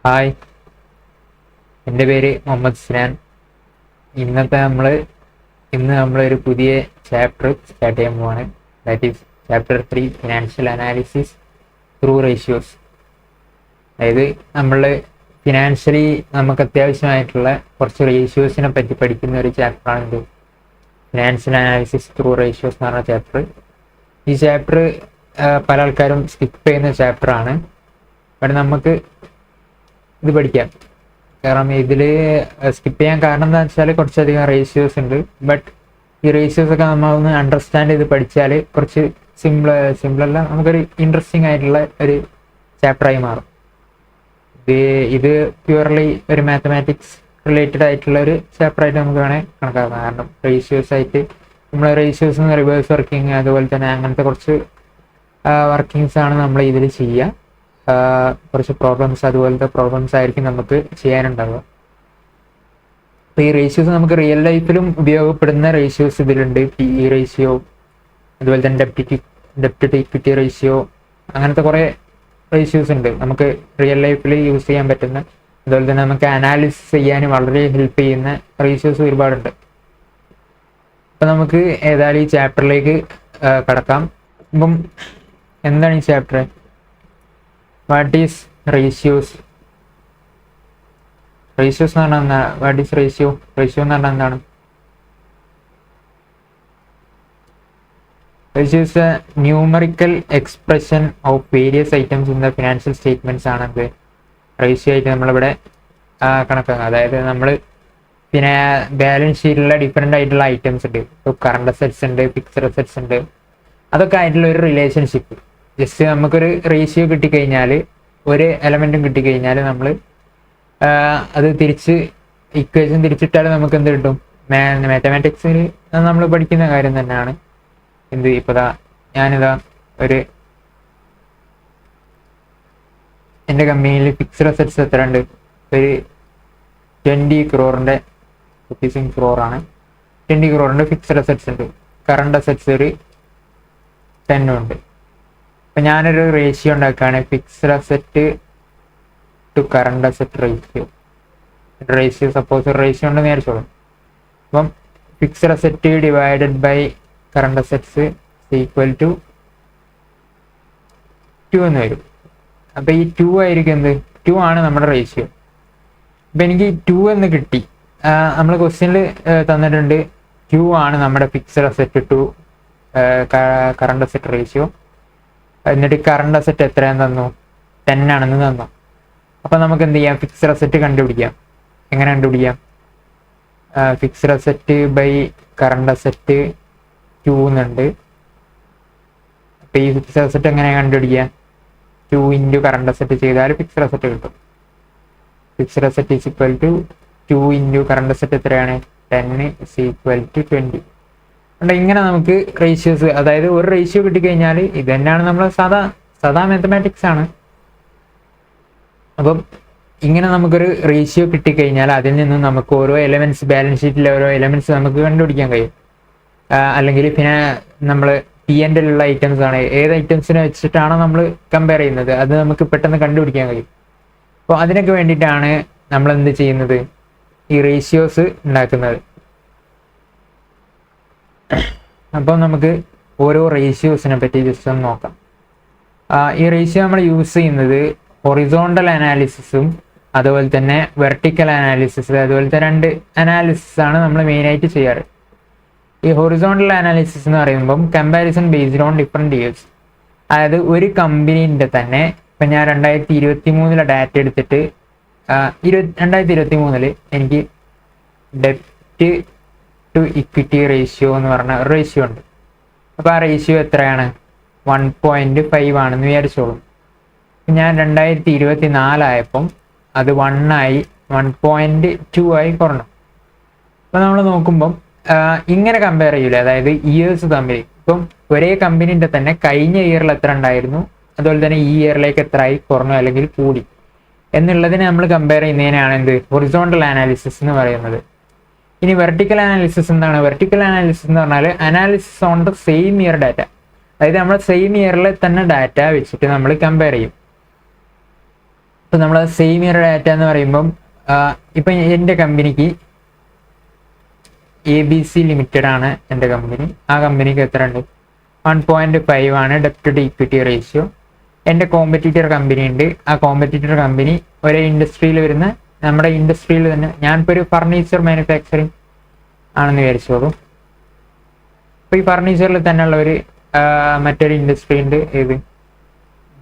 Hi, എൻ്റെ പേര് മുഹമ്മദ് സിനാൻ. ഇന്ന് നമ്മളൊരു പുതിയ ചാപ്റ്റർ സ്റ്റാർട്ട് ചെയ്യാൻ പോവാണ്. That is chapter 3, financial analysis through ratios. അതായത് ഫിനാൻഷ്യലി നമുക്ക് അത്യാവശ്യമായിട്ടുള്ള കുറച്ച് റേഷ്യോസിനെ പറ്റി പഠിക്കുന്ന ഒരു ചാപ്റ്ററാണിത്. ഫിനാൻഷ്യൽ അനാലിസിസ് ത്രൂ റേഷ്യോസ് എന്ന് പറഞ്ഞ ചാപ്റ്റർ. ഈ ചാപ്റ്റർ പല ആൾക്കാരും സ്കിപ്പ് ചെയ്യുന്ന ചാപ്റ്ററാണ്. ബട്ട് നമുക്ക് ഇത് പഠിക്കാം. കാരണം ഇതിൽ സ്കിപ്പ് ചെയ്യാൻ കാരണം എന്താ വെച്ചാൽ കുറച്ചധികം റേഷ്യോസ് ഉണ്ട്. ബട്ട് ഈ റേഷ്യോസ് ഒക്കെ നമ്മളൊന്ന് അണ്ടർസ്റ്റാൻഡ് ചെയ്ത് പഠിച്ചാൽ കുറച്ച് സിമ്പിളല്ല, നമുക്കൊരു ഇൻട്രസ്റ്റിംഗ് ആയിട്ടുള്ള ഒരു ചാപ്റ്ററായി മാറും. ഇത് പ്യുവർലി ഒരു മാത്തമാറ്റിക്സ് റിലേറ്റഡ് ആയിട്ടുള്ള ഒരു ചാപ്റ്ററായിട്ട് നമുക്ക് വേണേൽ കണക്കാക്കാം. കാരണം റേഷ്യോസ് ആയിട്ട് നമ്മൾ റേഷ്യോസ് റിവേഴ്സ് വർക്കിംഗ് അതുപോലെ തന്നെ അങ്ങനത്തെ കുറച്ച് വർക്കിങ്സ് ആണ് നമ്മൾ ഇതിൽ ചെയ്യുക. കുറച്ച് പ്രോബ്ലംസ്, അതുപോലത്തെ പ്രോബ്ലംസ് ആയിരിക്കും നമുക്ക് ചെയ്യാനുണ്ടാവുക. അപ്പോൾ ഈ റേഷ്യോസ് നമുക്ക് റിയൽ ലൈഫിലും ഉപയോഗപ്പെടുന്ന റേഷ്യോസ് ഇതിലുണ്ട്. PE റേഷ്യോ, അതുപോലെ തന്നെ ഡെപ്റ്റ് ടു ഇക്വിറ്റി റേഷ്യോ, അങ്ങനത്തെ കുറേ റേഷ്യോസ് ഉണ്ട് നമുക്ക് റിയൽ ലൈഫിൽ യൂസ് ചെയ്യാൻ പറ്റുന്ന. അതുപോലെ തന്നെ നമുക്ക് അനാലിസിസ് ചെയ്യാൻ വളരെ ഹെൽപ്പ് ചെയ്യുന്ന റേഷ്യോസ് ഒരുപാടുണ്ട്. അപ്പം നമുക്ക് ഏതായാലും ഈ ചാപ്റ്ററിലേക്ക് കടക്കാം. ഇപ്പം എന്താണ് ഈ chapter? What is ratios? Ratios എന്ന് പറഞ്ഞാൽ വാട്ട് ഈസ് റേഷ്യോ? റേഷ്യോ എന്ന് പറഞ്ഞാൽ എന്താണ്? Ratio is A numerical expression of various items in the financial statements ആണ് ഇത് റേഷ്യോ ആയിട്ട് നമ്മളിവിടെ കണക്കാക്കുക. അതായത് നമ്മൾ പിന്നെ ബാലൻസ് ഷീറ്റിലുള്ള ഡിഫറെൻ്റ് ആയിട്ടുള്ള ഐറ്റംസ് ഉണ്ട്. ഇപ്പോൾ കറണ്ട് അസറ്റ്സ് ഉണ്ട്, ഫിക്സഡ് അസറ്റ്സ് ഉണ്ട്. അതൊക്കെ ആയിട്ടുള്ള ഒരു റിലേഷൻഷിപ്പ്. ജസ്റ്റ് നമുക്കൊരു റേഷ്യോ കിട്ടിക്കഴിഞ്ഞാൽ, ഒരു എലമെൻറ്റും കിട്ടിക്കഴിഞ്ഞാൽ നമ്മൾ അത് ഇക്വേഷൻ തിരിച്ചിട്ടാൽ നമുക്ക് എന്ത് കിട്ടും? മാത്തമാറ്റിക്സിൽ നമ്മൾ പഠിക്കുന്ന കാര്യം തന്നെയാണ്. ഇപ്പോൾ ഞാനിതാ എൻ്റെ കമ്പനിയിൽ ഫിക്സഡ് അസറ്റ്സ് എത്ര ഉണ്ട്? ഒരു 20 crore ക്രോറാണ്. 20 crore ഫിക്സഡ് അസറ്റ്സ് ഉണ്ട്. കറണ്ട് അസറ്റ്സ് ഒരു 10 ഉണ്ട്. അപ്പം ഞാനൊരു റേഷ്യോ ഉണ്ടാക്കുകയാണ്, fixed asset to current asset ratio. Suppose ഒരു റേഷ്യോ ഉണ്ടെന്ന് വിചാരിച്ചോളൂ. അപ്പം fixed asset divided by current assets equal to 2 എന്ന് വരും. അപ്പം ഈ 2 ആയിരിക്കും 2 ആണ് നമ്മുടെ റേഷ്യോ. അപ്പം എനിക്ക് 2 എന്ന് കിട്ടി. നമ്മൾ ക്വസ്റ്റ്യനിൽ തന്നിട്ടുണ്ട് 2 ആണ് നമ്മുടെ fixed asset to current asset ratio. എന്നിട്ട് കറണ്ട് അസറ്റ് എത്രയാണെന്ന് തന്നു? 10 ആണെന്ന് തന്നു. അപ്പം നമുക്ക് എന്ത് ചെയ്യാം? ഫിക്സഡ് അസറ്റ് കണ്ടുപിടിക്കാം. എങ്ങനെ കണ്ടുപിടിക്കാം? Fixed asset by current asset 2 എന്നുണ്ട്. അപ്പം ഈ ഫിക്സഡ് അസറ്റ് എങ്ങനെയാണ് കണ്ടുപിടിക്കുക? 2 ഇൻറ്റു കറണ്ട് അസറ്റ് ചെയ്താൽ ഫിക്സഡ് അസറ്റ് കിട്ടും. Fixed asset is equal to 2 into current asset എത്രയാണ്? 10 ഇസ് ഈക്വൽ ടു 20. ഇങ്ങനെ നമുക്ക് റേഷ്യോസ്, അതായത് ഒരു റേഷ്യോ കിട്ടിക്കഴിഞ്ഞാൽ ഇത് തന്നെയാണ് നമ്മൾ സാധാ മാത്തമാറ്റിക്സ് ആണ്. അപ്പം ഇങ്ങനെ നമുക്കൊരു റേഷ്യോ കിട്ടിക്കഴിഞ്ഞാൽ അതിൽ നിന്നും നമുക്ക് ഓരോ എലമെന്റ്സ്, ബാലൻസ് ഷീറ്റിലെ ഓരോ എലമെന്റ്സ് നമുക്ക് കണ്ടുപിടിക്കാൻ കഴിയും. അല്ലെങ്കിൽ പിന്നെ നമ്മൾ P&L ഉള്ള ഐറ്റംസ് ആണ്, ഏത് ഐറ്റംസിനെ വെച്ചിട്ടാണോ നമ്മൾ കമ്പയർ ചെയ്യുന്നത് അത് നമുക്ക് പെട്ടെന്ന് കണ്ടുപിടിക്കാൻ കഴിയും. അപ്പോൾ അതിനൊക്കെ വേണ്ടിയിട്ടാണ് നമ്മൾ എന്ത് ചെയ്യുന്നത്? ഈ റേഷ്യോസ് ഉണ്ടാക്കുന്നത്. അപ്പം നമുക്ക് ഓരോ റേഷ്യോസിനെ പറ്റി ജസ്റ്റ് ഒന്ന് നോക്കാം. ഈ റേഷ്യോ നമ്മൾ യൂസ് ചെയ്യുന്നത് ഹൊറിസോണ്ടൽ അനാലിസിസും അതുപോലെ തന്നെ വെർട്ടിക്കൽ അനാലിസിസ്, അതുപോലത്തെ 2 അനാലിസിസ് ആണ് നമ്മൾ മെയിനായിട്ട് ചെയ്യാറ്. ഈ ഹൊറിസോണ്ടൽ അനാലിസിസ് എന്ന് പറയുമ്പം comparison based on different years. അതായത് ഒരു കമ്പനീൻ്റെ തന്നെ, ഇപ്പം ഞാൻ 2023 ഡാറ്റ എടുത്തിട്ട് 2023 എനിക്ക് ഡെപ്റ്റ് ടു ഇക്വിറ്റി റേഷ്യോ എന്ന് പറഞ്ഞ ഒരു റേഷ്യോ ഉണ്ട്. അപ്പോൾ ആ റേഷ്യോ എത്രയാണ്? 1.5 ആണെന്ന് വിചാരിച്ചോളും. ഞാൻ 2024 ആയപ്പം അത് 1 ആയി, 1.2 ആയി കുറഞ്ഞു. അപ്പോൾ നമ്മൾ നോക്കുമ്പം ഇങ്ങനെ കമ്പയർ ചെയ്യൂലേ, അതായത് ഇയേഴ്സ് തമ്മിൽ. ഇപ്പം ഒരേ കമ്പനീൻ്റെ തന്നെ കഴിഞ്ഞ ഇയറിൽ എത്ര ഉണ്ടായിരുന്നു, അതുപോലെ തന്നെ ഈ ഇയറിലേക്ക് എത്ര ആയി കുറഞ്ഞു അല്ലെങ്കിൽ കൂടി എന്നുള്ളതിനെ നമ്മൾ കമ്പയർ ചെയ്യുന്നതിനാണ് ഹൊറിസോണ്ടൽ അനാലിസിസ് എന്ന് പറയുന്നത്. ഇനി വെർട്ടിക്കൽ അനാലിസിസ് എന്താണ്? വെർട്ടിക്കൽ അനാലിസിസ് എന്ന് പറഞ്ഞാൽ analysis on the same year data. അതായത് നമ്മൾ സെയിം ഇയറിൽ തന്നെ ഡാറ്റ വെച്ചിട്ട് നമ്മൾ കമ്പയർ ചെയ്യും. ഇപ്പം നമ്മൾ സെയിം ഇയർ ഡാറ്റ എന്ന് പറയുമ്പം ഇപ്പം എൻ്റെ കമ്പനിക്ക് ABC ലിമിറ്റഡ് ആണ് എൻ്റെ കമ്പനി. ആ കമ്പനിക്ക് എത്ര ഉണ്ട്? 1.5 ആണ് ഡെപ്റ്റ് ടു ഇക്വിറ്റി റേഷ്യോ. എൻ്റെ കോമ്പറ്റീറ്റർ കമ്പനി ഉണ്ട്. ആ കോമ്പറ്റീറ്റർ കമ്പനി ഒരേ ഇൻഡസ്ട്രിയിൽ വരുന്ന, നമ്മുടെ ഇൻഡസ്ട്രിയിൽ തന്നെ, ഞാനിപ്പോൾ ഒരു ഫർണിച്ചർ മാനുഫാക്ചറിങ് ആണെന്ന് വിചാരിച്ചോളൂ. അപ്പോൾ ഈ ഫർണിച്ചറിൽ തന്നെയുള്ള ഒരു മറ്റൊരു ഇൻഡസ്ട്രി ഉണ്ട്, ഏത്?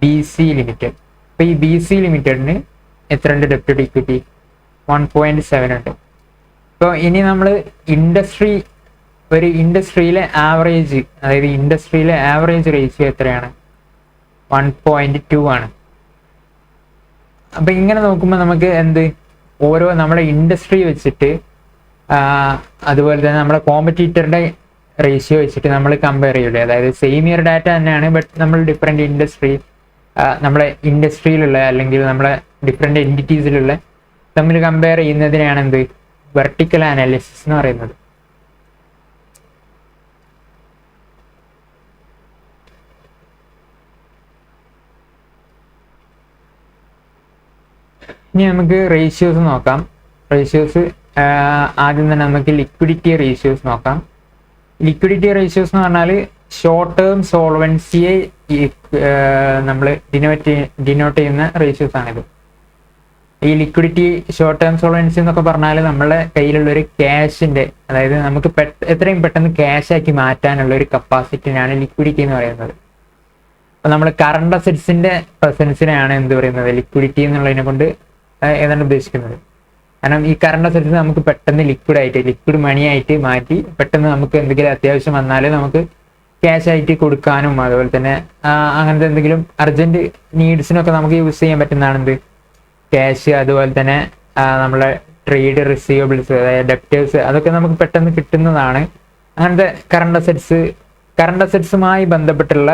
BC limited. അപ്പോൾ ഈ BC ലിമിറ്റഡിന് എത്ര ഉണ്ട് ഡെപ്റ്റ് ടു ഇക്വിറ്റി? 1.7 ഉണ്ട്. ഇപ്പോൾ ഇനി നമ്മൾ ഒരു ഇൻഡസ്ട്രിയിലെ ആവറേജ്, അതായത് ഇൻഡസ്ട്രിയിലെ ആവറേജ് റേഷ്യോ എത്രയാണ്? 1.2 ആണ്. അപ്പം ഇങ്ങനെ നോക്കുമ്പോൾ നമുക്ക് ഓരോ നമ്മുടെ ഇൻഡസ്ട്രി വെച്ചിട്ട് അതുപോലെ തന്നെ നമ്മുടെ കോമ്പറ്റീറ്ററിൻ്റെ റേഷ്യോ വെച്ചിട്ട് നമ്മൾ കമ്പയർ ചെയ്യൂലേ, അതായത് സെയിം ഇയർ ഡാറ്റ തന്നെയാണ്, ബട്ട് നമ്മൾ ഡിഫറെൻറ്റ് ഇൻഡസ്ട്രി, നമ്മുടെ ഇൻഡസ്ട്രിയിലുള്ള അല്ലെങ്കിൽ നമ്മുടെ ഡിഫറെൻറ്റ് എൻറ്റിറ്റീസിലുള്ള തമ്മിൽ കമ്പയർ ചെയ്യുന്നതിനെയാണ് വെർട്ടിക്കൽ അനാലിസിസ് എന്ന് പറയുന്നത്. ഇനി നമുക്ക് റേഷ്യോസ് നോക്കാം. റേഷ്യോസ് ആദ്യം തന്നെ നമുക്ക് ലിക്വിഡിറ്റി റേഷ്യോസ് നോക്കാം. ലിക്വിഡിറ്റി റേഷ്യോസ് എന്ന് പറഞ്ഞാൽ ഷോർട്ട് ടേം സോൾവൻസിയെ നമ്മൾ ഡിനോട്ട് ചെയ്യുന്ന റേഷ്യോസ് ആണിത്. ഈ ലിക്വിഡിറ്റി ഷോർട്ട് ടേം സോൾവൻസി എന്നൊക്കെ പറഞ്ഞാൽ നമ്മളെ കയ്യിലുള്ള ഒരു ക്യാഷിൻ്റെ, അതായത് നമുക്ക് എത്രയും പെട്ടെന്ന് ക്യാഷാക്കി മാറ്റാനുള്ള ഒരു കപ്പാസിറ്റിനാണ് ലിക്വിഡിറ്റി എന്ന് പറയുന്നത്. അപ്പോൾ നമ്മൾ കറണ്ട് അസറ്റ്സിൻ്റെ പ്രസൻസിനെയാണ് പറയുന്നത് ലിക്വിഡിറ്റി എന്നുള്ളതിനെ കൊണ്ട് ഏതാണ് ഉദ്ദേശിക്കുന്നത്. കാരണം ഈ കറണ്ട് അസറ്റ്സ് നമുക്ക് പെട്ടെന്ന് ലിക്വിഡ് മണിയായിട്ട് മാറ്റി പെട്ടെന്ന് നമുക്ക് എന്തെങ്കിലും അത്യാവശ്യം വന്നാൽ നമുക്ക് ക്യാഷ് ആയിട്ട് കൊടുക്കാനും അതുപോലെ തന്നെ അങ്ങനത്തെ എന്തെങ്കിലും അർജൻറ്റ് നീഡ്സിനൊക്കെ നമുക്ക് യൂസ് ചെയ്യാൻ പറ്റുന്നതാണ് ക്യാഷ്. അതുപോലെ തന്നെ നമ്മളെ ട്രേഡ് റിസീവബിൾസ്, അതായത് ഡെപ്റ്റേഴ്സ്, അതൊക്കെ നമുക്ക് പെട്ടെന്ന് കിട്ടുന്നതാണ്. അങ്ങനത്തെ കറണ്ട് അസറ്റ്സുമായി ബന്ധപ്പെട്ടുള്ള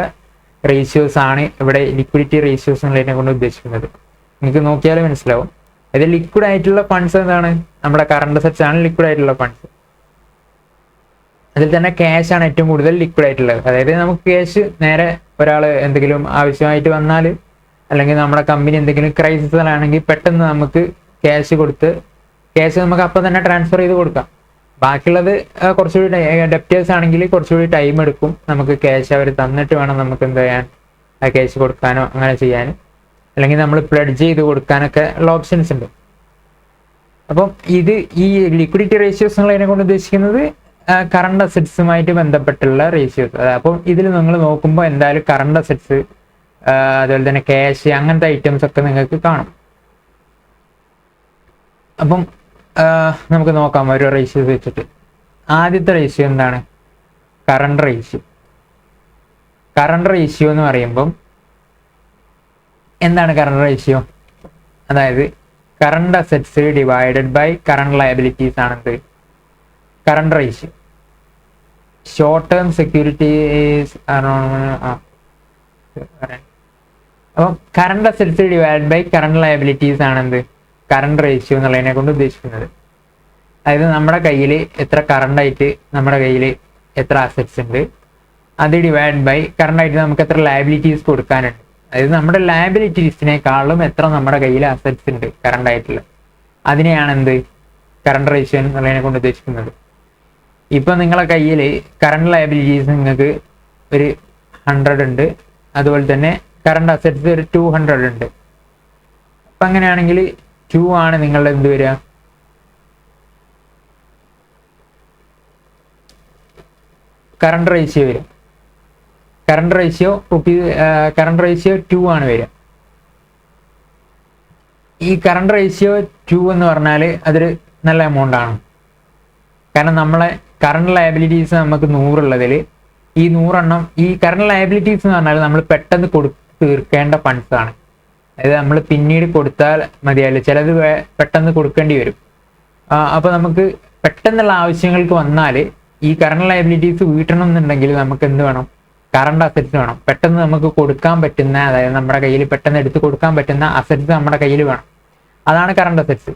റേഷ്യോസ് ആണ് ഇവിടെ ലിക്വിഡിറ്റി റേഷ്യോസ് എന്നുള്ളതിനെ കൊണ്ട് ഉദ്ദേശിക്കുന്നത്. നിങ്ങൾക്ക് നോക്കിയാലും മനസ്സിലാവും. ഇത് ലിക്വിഡ് ആയിട്ടുള്ള ഫണ്ട്സ് എന്താണ്? നമ്മുടെ കറണ്ട് അസറ്റ്സ് ആണ് ലിക്വിഡ് ആയിട്ടുള്ള ഫണ്ട്സ്. അതിൽ തന്നെ ക്യാഷ് ആണ് ഏറ്റവും കൂടുതൽ ലിക്വിഡ് ആയിട്ടുള്ളത്. അതായത് നമുക്ക് ക്യാഷ് നേരെ ഒരാൾ എന്തെങ്കിലും ആവശ്യമായിട്ട് വന്നാൽ, അല്ലെങ്കിൽ നമ്മുടെ കമ്പനി എന്തെങ്കിലും ക്രൈസിസിലാണെങ്കിൽ പെട്ടെന്ന് നമുക്ക് ക്യാഷ് നമുക്ക് അപ്പം തന്നെ ട്രാൻസ്ഫർ ചെയ്ത് കൊടുക്കാം. ബാക്കിയുള്ളത് കുറച്ചുകൂടി ഡെപ്റ്റേഴ്സ് ആണെങ്കിൽ കുറച്ചുകൂടി ടൈം എടുക്കും. നമുക്ക് ക്യാഷ് അവർ തന്നിട്ട് വേണം നമുക്ക് എന്ത് ചെയ്യാൻ, ആ ക്യാഷ് കൊടുക്കാനോ അങ്ങനെ ചെയ്യാൻ, അല്ലെങ്കിൽ നമ്മൾ പ്ലെഡ്ജ് ചെയ്ത് കൊടുക്കാനൊക്കെ ഉള്ള ഓപ്ഷൻസ് ഉണ്ട്. അപ്പം ഈ ലിക്വിഡിറ്റി റേഷ്യോസ് എന്നുള്ളതിനെ കൊണ്ട് ഉദ്ദേശിക്കുന്നത് കറണ്ട് അസറ്റ്സുമായിട്ട് ബന്ധപ്പെട്ടുള്ള റേഷ്യോസ്. അപ്പം ഇതിൽ നിങ്ങൾ നോക്കുമ്പോൾ എന്തായാലും കറണ്ട് അസറ്റ്സ്, അതുപോലെ തന്നെ ക്യാഷ്, അങ്ങനത്തെ ഐറ്റംസ് ഒക്കെ നിങ്ങൾക്ക് കാണും. അപ്പം നമുക്ക് നോക്കാം ഓരോ റേഷ്യോസ് വെച്ചിട്ട്. ആദ്യത്തെ റേഷ്യോ എന്താണ്? Current ratio. കറണ്ട് റേഷ്യോ എന്ന് പറയുമ്പം എന്താണ് കറണ്ട് റേഷ്യോ? അതായത് current assets divided by current liabilities ആണെന്ത് current ratio. Short term securities അപ്പം current assets divide by current liabilities ആണെന്ത് കറണ്ട് റേഷ്യോ എന്നുള്ളതിനെ കൊണ്ട് ഉദ്ദേശിക്കുന്നത്. അതായത് നമ്മുടെ കയ്യിൽ എത്ര കറണ്ടായിട്ട് നമ്മുടെ കയ്യിൽ എത്ര അസറ്റ്സ് ഉണ്ട്, അത് ഡിവൈഡ് ബൈ കറണ്ടായിട്ട് നമുക്ക് എത്ര ലയബിലിറ്റീസ് കൊടുക്കാനുണ്ട്. അതായത് നമ്മുടെ ലയബിലിറ്റീസിനേക്കാളും എത്ര നമ്മുടെ കയ്യിൽ അസറ്റ്സ് ഉണ്ട് കറണ്ടായിട്ടുള്ള, അതിനെയാണ് കറണ്ട് റേഷ്യോ എന്നുള്ളതിനെ കൊണ്ട് ഉദ്ദേശിക്കുന്നത്. ഇപ്പം നിങ്ങളെ കയ്യിൽ കറണ്ട് ലയബിലിറ്റീസ് നിങ്ങൾക്ക് ഒരു 100 ഉണ്ട്, അതുപോലെ തന്നെ കറണ്ട് അസറ്റ്സ് ഒരു 200 ഉണ്ട്. അപ്പം അങ്ങനെയാണെങ്കിൽ 2 ആണ് നിങ്ങളുടെ വരിക കറണ്ട് റേഷ്യോ വരും. കറണ്ട് റേഷ്യോ 2 ആണ് വരിക. ഈ കറണ്ട് റേഷ്യോ 2 എന്ന് പറഞ്ഞാൽ അതൊരു നല്ല എമൗണ്ട് ആണ്. കാരണം നമ്മളെ കറണ്ട് ലയബിലിറ്റീസ് നമുക്ക് 100 ഉള്ളതിൽ ഈ 100 എണ്ണം, ഈ കറണ്ട് ലയബിലിറ്റീസ് എന്ന് പറഞ്ഞാൽ നമ്മൾ പെട്ടെന്ന് തീർക്കേണ്ട ഫണ്ട്സ് ആണ്. അതായത് നമ്മൾ പിന്നീട് കൊടുത്താൽ മതിയാവില്ല, ചിലത് പെട്ടെന്ന് കൊടുക്കേണ്ടി വരും. അപ്പോൾ നമുക്ക് പെട്ടെന്നുള്ള ആവശ്യങ്ങൾക്ക് വന്നാൽ ഈ കറണ്ട് ലയബിലിറ്റീസ് വീട്ടണം എന്നുണ്ടെങ്കിൽ നമുക്ക് എന്ത് വേണം? കറണ്ട് അസറ്റ്സ് വേണം. പെട്ടെന്ന് നമുക്ക് കൊടുക്കാൻ പറ്റുന്ന, അതായത് നമ്മുടെ കയ്യിൽ പെട്ടെന്ന് എടുത്ത് കൊടുക്കാൻ പറ്റുന്ന അസറ്റ്സ് നമ്മുടെ കയ്യിൽ വേണം. അതാണ് കറണ്ട് അസറ്റ്സ്.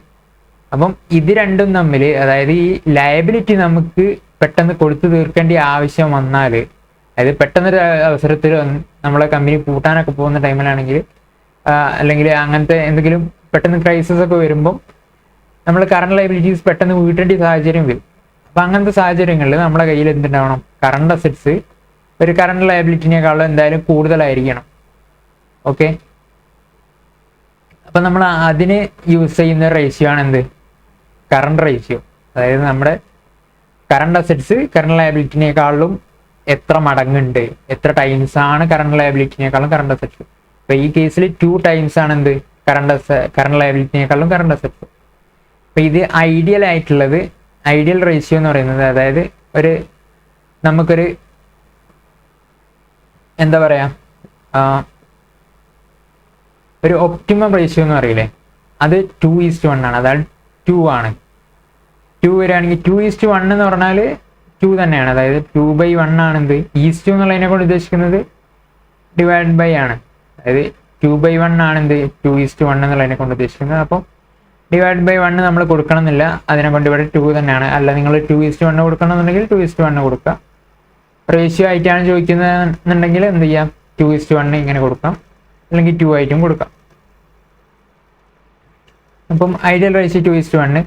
അപ്പം ഇത് രണ്ടും തമ്മിൽ, അതായത് ഈ ലയബിലിറ്റി നമുക്ക് പെട്ടെന്ന് കൊടുത്തു തീർക്കേണ്ട ആവശ്യം വന്നാൽ, അതായത് പെട്ടെന്നൊരു അവസരത്തിൽ നമ്മളെ കമ്പനി പൂട്ടാനൊക്കെ പോകുന്ന ടൈമിലാണെങ്കിൽ, അല്ലെങ്കിൽ അങ്ങനത്തെ എന്തെങ്കിലും പെട്ടെന്ന് ക്രൈസിസ് ഒക്കെ വരുമ്പം നമ്മൾ കറണ്ട് ലയബിലിറ്റീസ് പെട്ടെന്ന് വീട്ടേണ്ട സാഹചര്യം വരും. അപ്പം അങ്ങനത്തെ സാഹചര്യങ്ങളിൽ നമ്മുടെ കയ്യിൽ എന്തുണ്ടാവണം, കറണ്ട് അസറ്റ്സ് ഒരു കറണ്ട് ലയബിലിറ്റിനേക്കാളും എന്തായാലും കൂടുതലായിരിക്കണം. ഓക്കെ, അപ്പം നമ്മൾ അതിന് യൂസ് ചെയ്യുന്ന റേഷ്യോ ആണ് എന്ത്, കറണ്ട് റേഷ്യോ. അതായത് നമ്മുടെ കറണ്ട് അസറ്റ്സ് കറണ്ട് ലയബിലിറ്റിനേക്കാളും എത്ര മടങ്ങുണ്ട്, എത്ര ടൈംസ് ആണ് കറണ്ട് ലയബിലിറ്റിനേക്കാളും കറണ്ട് അസറ്റ്സ്. അപ്പൊ ഈ കേസിൽ 2 ടൈംസ് ആണ് എന്ത്, കറണ്ട് ലയബിലിറ്റിനേക്കാളും കറണ്ട് അസറ്റ്സ്. അപ്പൊ ഇത് ഐഡിയൽ റേഷ്യോ എന്ന് പറയുന്നത്, അതായത് നമുക്കൊരു എന്താ പറയാ, ഒരു ഒപ്റ്റിമം റേഷ്യോ എന്ന് പറയില്ലേ, അത് 2:1 ആണ്. അതായത് 2 ആണ്. 2 വരികയാണെങ്കിൽ 2:1 എന്ന് പറഞ്ഞാൽ 2 തന്നെയാണ്. അതായത് 2/1 ആണ് എന്ത്, ഈസ്റ്റ് എന്നുള്ളതിനെ കൊണ്ട് ഉദ്ദേശിക്കുന്നത് ഡിവൈഡ് ബൈ ആണ്. അതായത് 2/1 ആണ് എന്ത്, 2:1 എന്നുള്ളതിനെ കൊണ്ട് ഉദ്ദേശിക്കുന്നത്. അപ്പം ഡിവൈഡ് ബൈ 1 നമ്മൾ കൊടുക്കണം എന്നില്ല, അതിനെ കൊണ്ട് ഇവിടെ 2 തന്നെയാണ്. അല്ല നിങ്ങൾ 2:1 കൊടുക്കണം എന്നുണ്ടെങ്കിൽ 2:1 കൊടുക്കുക. റേഷ്യോ ആയിട്ടാണ് ചോദിക്കുന്നതെന്നുണ്ടെങ്കിൽ എന്ത് ചെയ്യാം, 2:1 ഇങ്ങനെ കൊടുക്കാം, അല്ലെങ്കിൽ 2 ആയിട്ടും കൊടുക്കാം. അപ്പം ideal ratio 2:1.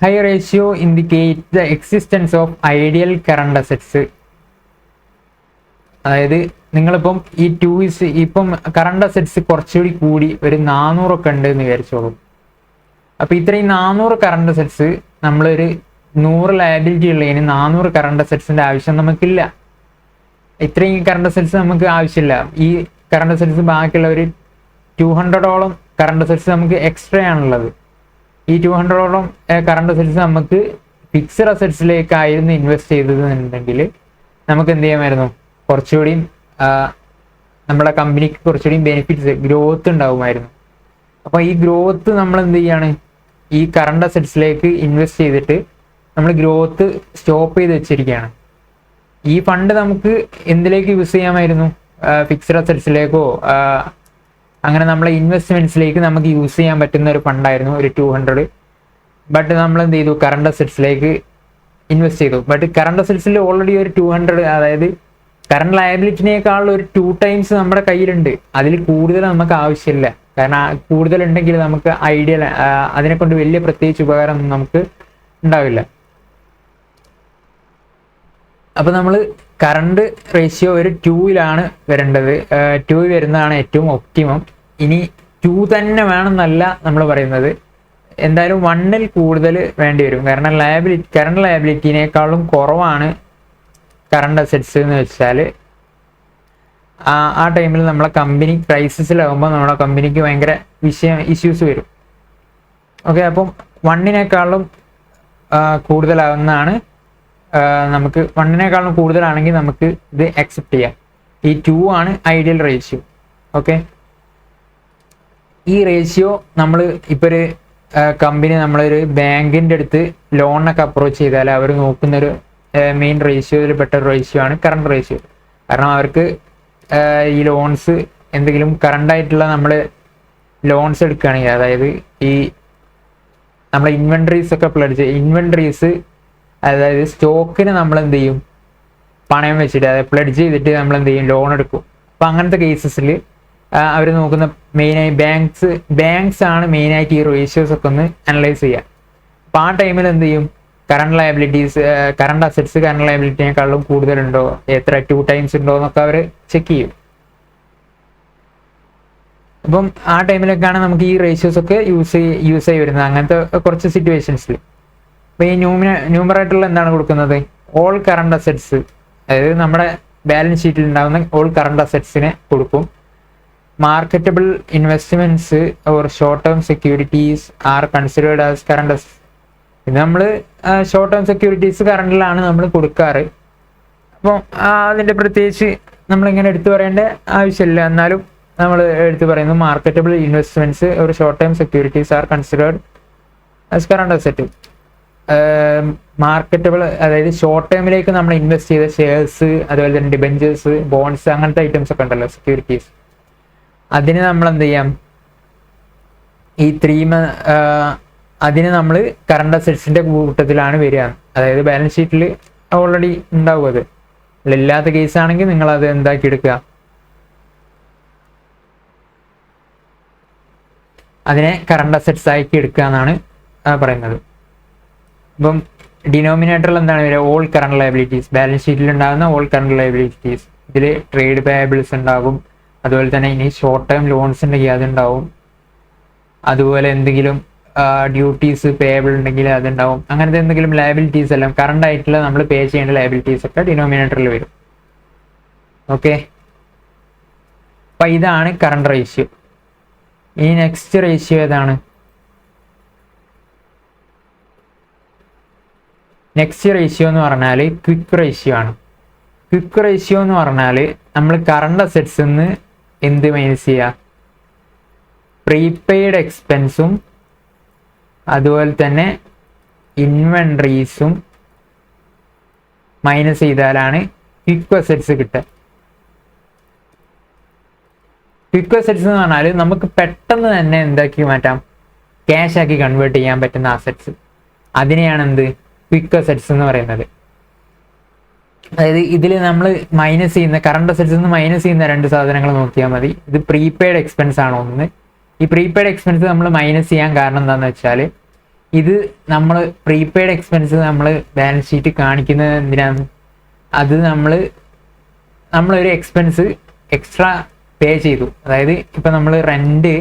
High ratio indicate the existence of ideal current assets. അതായത് നിങ്ങളിപ്പം ഇപ്പം കറണ്ട് അസറ്റ്സ് കുറച്ചുകൂടി കൂടി ഒരു 400 ഒക്കെ ഉണ്ട് എന്ന് വിചാരിച്ചോളൂ. അപ്പൊ ഇത്രയും 400 കറണ്ട് അസറ്റ്സ് നമ്മളൊരു 100 ലയബിലിറ്റി ഉള്ളതിന് 400 കറണ്ട് അസറ്റ്സിന്റെ ആവശ്യം നമുക്കില്ല. ഇത്രയും കറണ്ട് അസറ്റ്സ് നമുക്ക് ആവശ്യമില്ല. ഈ കറണ്ട് അസറ്റ്സ് ബാക്കിയുള്ള ഒരു 200ഓളം കറണ്ട് അസറ്റ്സ് നമുക്ക് എക്സ്ട്രാ ആണുള്ളത്. ഈ 200ഓളം കറണ്ട് അസറ്റ്സ് നമുക്ക് ഫിക്സഡ് അസറ്റ്സിലേക്കായിരുന്നു ഇൻവെസ്റ്റ് ചെയ്തതെന്നുണ്ടെങ്കിൽ നമുക്ക് എന്ത് ചെയ്യാമായിരുന്നു, കുറച്ചുകൂടി നമ്മുടെ കമ്പനിക്ക് കുറച്ചുകൂടി ബെനിഫിറ്റ്സ്, ഗ്രോത്ത് ഉണ്ടാവുമായിരുന്നു. അപ്പോൾ ഈ ഗ്രോത്ത് നമ്മൾ എന്ത് ചെയ്യാണ്, ഈ കറണ്ട് അസറ്റ്സിലേക്ക് ഇൻവെസ്റ്റ് ചെയ്തിട്ട് നമ്മൾ ഗ്രോത്ത് സ്റ്റോപ്പ് ചെയ്ത് വെച്ചിരിക്കുകയാണ്. ഈ ഫണ്ട് നമുക്ക് എന്തിലേക്ക് യൂസ് ചെയ്യാമായിരുന്നു, ഫിക്സഡ് അസറ്റ്സിലേക്കോ അങ്ങനെ നമ്മളെ ഇൻവെസ്റ്റ്മെന്റ്സിലേക്ക് നമുക്ക് യൂസ് ചെയ്യാൻ പറ്റുന്ന ഒരു ഫണ്ടായിരുന്നു ഒരു 200. ബട്ട് നമ്മൾ എന്ത് ചെയ്തു, കറണ്ട് അസറ്റ്സിലേക്ക് ഇൻവെസ്റ്റ് ചെയ്തു. ബട്ട് കറണ്ട് അസറ്റ്സിൽ ഓൾറെഡി ഒരു 200, അതായത് കറണ്ട് ലയബിലിറ്റിനേക്കാളും ഒരു 2 ടൈംസ് നമ്മുടെ കയ്യിലുണ്ട്. അതിൽ കൂടുതൽ നമുക്ക് ആവശ്യമില്ല. കാരണം കൂടുതൽ ഉണ്ടെങ്കിൽ നമുക്ക് അതിനെ കൊണ്ട് വലിയ പ്രത്യേകിച്ച് ഉപകാരം നമുക്ക് ഉണ്ടാവില്ല. അപ്പൊ നമ്മൾ കറണ്ട് റേഷ്യോ ഒരു 2ലാണ് വരേണ്ടത്. 2 വരുന്നതാണ് ഏറ്റവും ഒപ്റ്റിമം. ഇനി 2 തന്നെ വേണമെന്നല്ല നമ്മൾ പറയുന്നത്, എന്തായാലും 1ൽ കൂടുതൽ വേണ്ടി വരും. കാരണം കറണ്ട് ലയബിലിറ്റിനേക്കാളും കുറവാണ് കറണ്ട് അസറ്റ്സ് എന്ന് വെച്ചാൽ ആ ടൈമിൽ നമ്മളെ കമ്പനി ക്രൈസിസിലാകുമ്പോൾ നമ്മുടെ കമ്പനിക്ക് ഭയങ്കര ഇഷ്യൂസ് വരും. ഓക്കെ, അപ്പം 1നേക്കാളും കൂടുതലാവുന്നതാണ് നമുക്ക് 1നേക്കാളും കൂടുതലാണെങ്കിൽ നമുക്ക് ഇത് അക്സെപ്റ്റ് ചെയ്യാം. ഈ 2 ആണ് ഐഡിയൽ റേഷ്യോ. ഓക്കെ, ഈ റേഷ്യോ നമ്മൾ ഇപ്പോൾ ഒരു കമ്പനി നമ്മളൊരു ബാങ്കിൻ്റെ അടുത്ത് ലോണിനൊക്കെ അപ്രോച്ച് ചെയ്താൽ അവർ നോക്കുന്നൊരു മെയിൻ റേഷ്യോയിൽ പെട്ട റേഷ്യോ ആണ് കറണ്ട് റേഷ്യോ. കാരണം അവർക്ക് ഈ ലോൺസ് എന്തെങ്കിലും കറണ്ടായിട്ടുള്ള നമ്മൾ ലോൺസ് എടുക്കുകയാണെങ്കിൽ, അതായത് ഈ നമ്മളെ ഇൻവെൻട്രീസ് ഒക്കെ ഇൻവെൻട്രീസ്, അതായത് സ്റ്റോക്കിന് നമ്മൾ എന്ത് ചെയ്യും, പണയം വെച്ചിട്ട് അതായത് പ്ലെഡ്ജ് ചെയ്തിട്ട് നമ്മൾ എന്ത് ചെയ്യും, ലോൺ എടുക്കും. അപ്പം അങ്ങനത്തെ കേസസിൽ അവർ നോക്കുന്ന മെയിനായി ബാങ്ക്സ് ആണ് മെയിനായിട്ട് ഈ റേഷ്യോസ് ഒക്കെ ഒന്ന് അനലൈസ് ചെയ്യുക. അപ്പം ആ ടൈമിൽ എന്ത് ചെയ്യും, കറണ്ട് അസറ്റ്സ് കറണ്ട് ലയബിലിറ്റിനേക്കാളും കൂടുതലുണ്ടോ, എത്ര 2 ടൈംസ് ഉണ്ടോ എന്നൊക്കെ അവർ ചെക്ക് ചെയ്യും. അപ്പം ആ ടൈമിലൊക്കെയാണ് നമുക്ക് ഈ റേഷ്യോസ് ഒക്കെ യൂസ് ആയി വരുന്നത് അങ്ങനത്തെ കുറച്ച് സിറ്റുവേഷൻസിൽ. അപ്പൊ ഈ ന്യൂമറേറ്ററിൽ എന്താണ് കൊടുക്കുന്നത്, ഓൾ കറണ്ട് അസറ്റ്സ്, അതായത് നമ്മുടെ ബാലൻസ് ഷീറ്റിൽ ഉണ്ടാകുന്ന ഓൾ കറണ്ട് അസറ്റ്സിനെ കൊടുക്കും. Marketable investments or short term securities are considered as current assets. ഇത് നമ്മൾ ഷോർട്ട് ടേം സെക്യൂരിറ്റീസ് കറണ്ടിലാണ് നമ്മൾ കൊടുക്കാറ്. അപ്പോൾ അതിൻ്റെ പ്രത്യേകിച്ച് നമ്മളിങ്ങനെ എടുത്തു പറയേണ്ട ആവശ്യമില്ല. എന്നാലും നമ്മൾ എടുത്തു പറയുന്നു, മാർക്കറ്റബിൾ ഇൻവെസ്റ്റ്മെന്റ്സ് ഒരു short time securities are considered as current asset. Marketable, അതായത് ഷോർട്ട് ടൈമിലേക്ക് നമ്മൾ ഇൻവെസ്റ്റ് ചെയ്ത ഷെയർസ്, അതുപോലെ തന്നെ ഡിബെഞ്ചേഴ്സ്, ബോൺസ്, അങ്ങനത്തെ ഐറ്റംസ് ഒക്കെ ഉണ്ടല്ലോ, സെക്യൂരിറ്റീസ്, അതിന് നമ്മൾ എന്ത് ചെയ്യാം, ഈ അതിന് നമ്മൾ കറണ്ട് അസറ്റ്സിന്റെ കൂട്ടത്തിലാണ് വരിക. അതായത് ബാലൻസ് ഷീറ്റിൽ ഓൾറെഡി ഉണ്ടാവും. അത് ഇല്ലാത്ത കേസാണെങ്കിൽ നിങ്ങൾ അത് എന്താക്കി എടുക്കുക, അതിനെ കറണ്ട് അസറ്റ്സ് ആക്കി എടുക്കുക എന്നാണ് പറയുന്നത്. അപ്പം ഡിനോമിനേറ്ററിൽ എന്താണ് വരിക? ഓൾ കറണ്ട് ലയബിലിറ്റീസ്, ബാലൻസ് ഷീറ്റിൽ ഉണ്ടാകുന്ന ഓൾ കറണ്ട് ലയബിലിറ്റീസ്. ഇതിൽ ട്രേഡ് പേയബിൾസ് ഉണ്ടാകും, അതുപോലെ തന്നെ ഇനി ഷോർട്ട് ടേം ലോൺസ് ഉണ്ടെങ്കിൽ അതുണ്ടാവും, അതുപോലെ എന്തെങ്കിലും ഡ്യൂട്ടീസ് പേയബിൾ ഉണ്ടെങ്കിൽ അതുണ്ടാവും. അങ്ങനത്തെ എന്തെങ്കിലും ലയബിലിറ്റീസ് എല്ലാം കറണ്ട് ആയിട്ടുള്ള നമ്മൾ പേ ചെയ്യേണ്ട ലയബിലിറ്റീസ് ഒക്കെ ഡിനോമിനേറ്ററിൽ വരും. ഓക്കെ, അപ്പം ഇതാണ് കറണ്ട് റേഷ്യോ. ഇനി നെക്സ്റ്റ് റേഷ്യോ ഏതാണ്? നെക്സ്റ്റ് റേഷ്യോ എന്ന് പറഞ്ഞാൽ ക്വിക്ക് റേഷ്യോ ആണ്. ക്വിക്ക് റേഷ്യോ എന്ന് പറഞ്ഞാൽ നമ്മൾ കറണ്ട് അസറ്റ്സ് നിന്ന് എന്ത് മൈനസ് ചെയ്യുക? പ്രീപെയ്ഡ് എക്സ്പെൻസും അതുപോലെ തന്നെ ഇൻവെൻട്രീസും മൈനസ് ചെയ്താലാണ് ക്വിക്ക് അസറ്റ്സ് കിട്ടുക. ക്വിക്ക് അസറ്റ്സ് എന്ന് പറഞ്ഞാൽ നമുക്ക് പെട്ടെന്ന് തന്നെ എന്താക്കി മാറ്റാം? ക്യാഷ് ആക്കി കൺവേർട്ട് ചെയ്യാൻ പറ്റുന്ന അസറ്റ്സ്. അതിനെയാണ് എന്ത്? ക്വിക്ക് അസറ്റ്സ് എന്ന് പറയുന്നത്. അതായത് ഇതിൽ നമ്മൾ മൈനസ് ചെയ്യുന്ന കറണ്ട് അസറ്റ്സ് നിന്ന് മൈനസ് ചെയ്യുന്ന രണ്ട് സാധനങ്ങൾ നോക്കിയാൽ മതി. ഇത് പ്രീപെയ്ഡ് എക്സ്പെൻസ് ആണോ ഒന്ന്. ഈ പ്രീപെയ്ഡ് എക്സ്പെൻസ് നമ്മൾ മൈനസ് ചെയ്യാൻ കാരണം എന്താണെന്ന് വെച്ചാൽ, ഇത് നമ്മൾ പ്രീപെയ്ഡ് എക്സ്പെൻസ് നമ്മൾ ബാലൻസ് ഷീറ്റ് കാണിക്കുന്നത് എന്തിനാണ്? അത് നമ്മളൊരു എക്സ്പെൻസ് എക്സ്ട്രാ പേ ചെയ്തു. അതായത് ഇപ്പം നമ്മൾ റെൻറ്റ്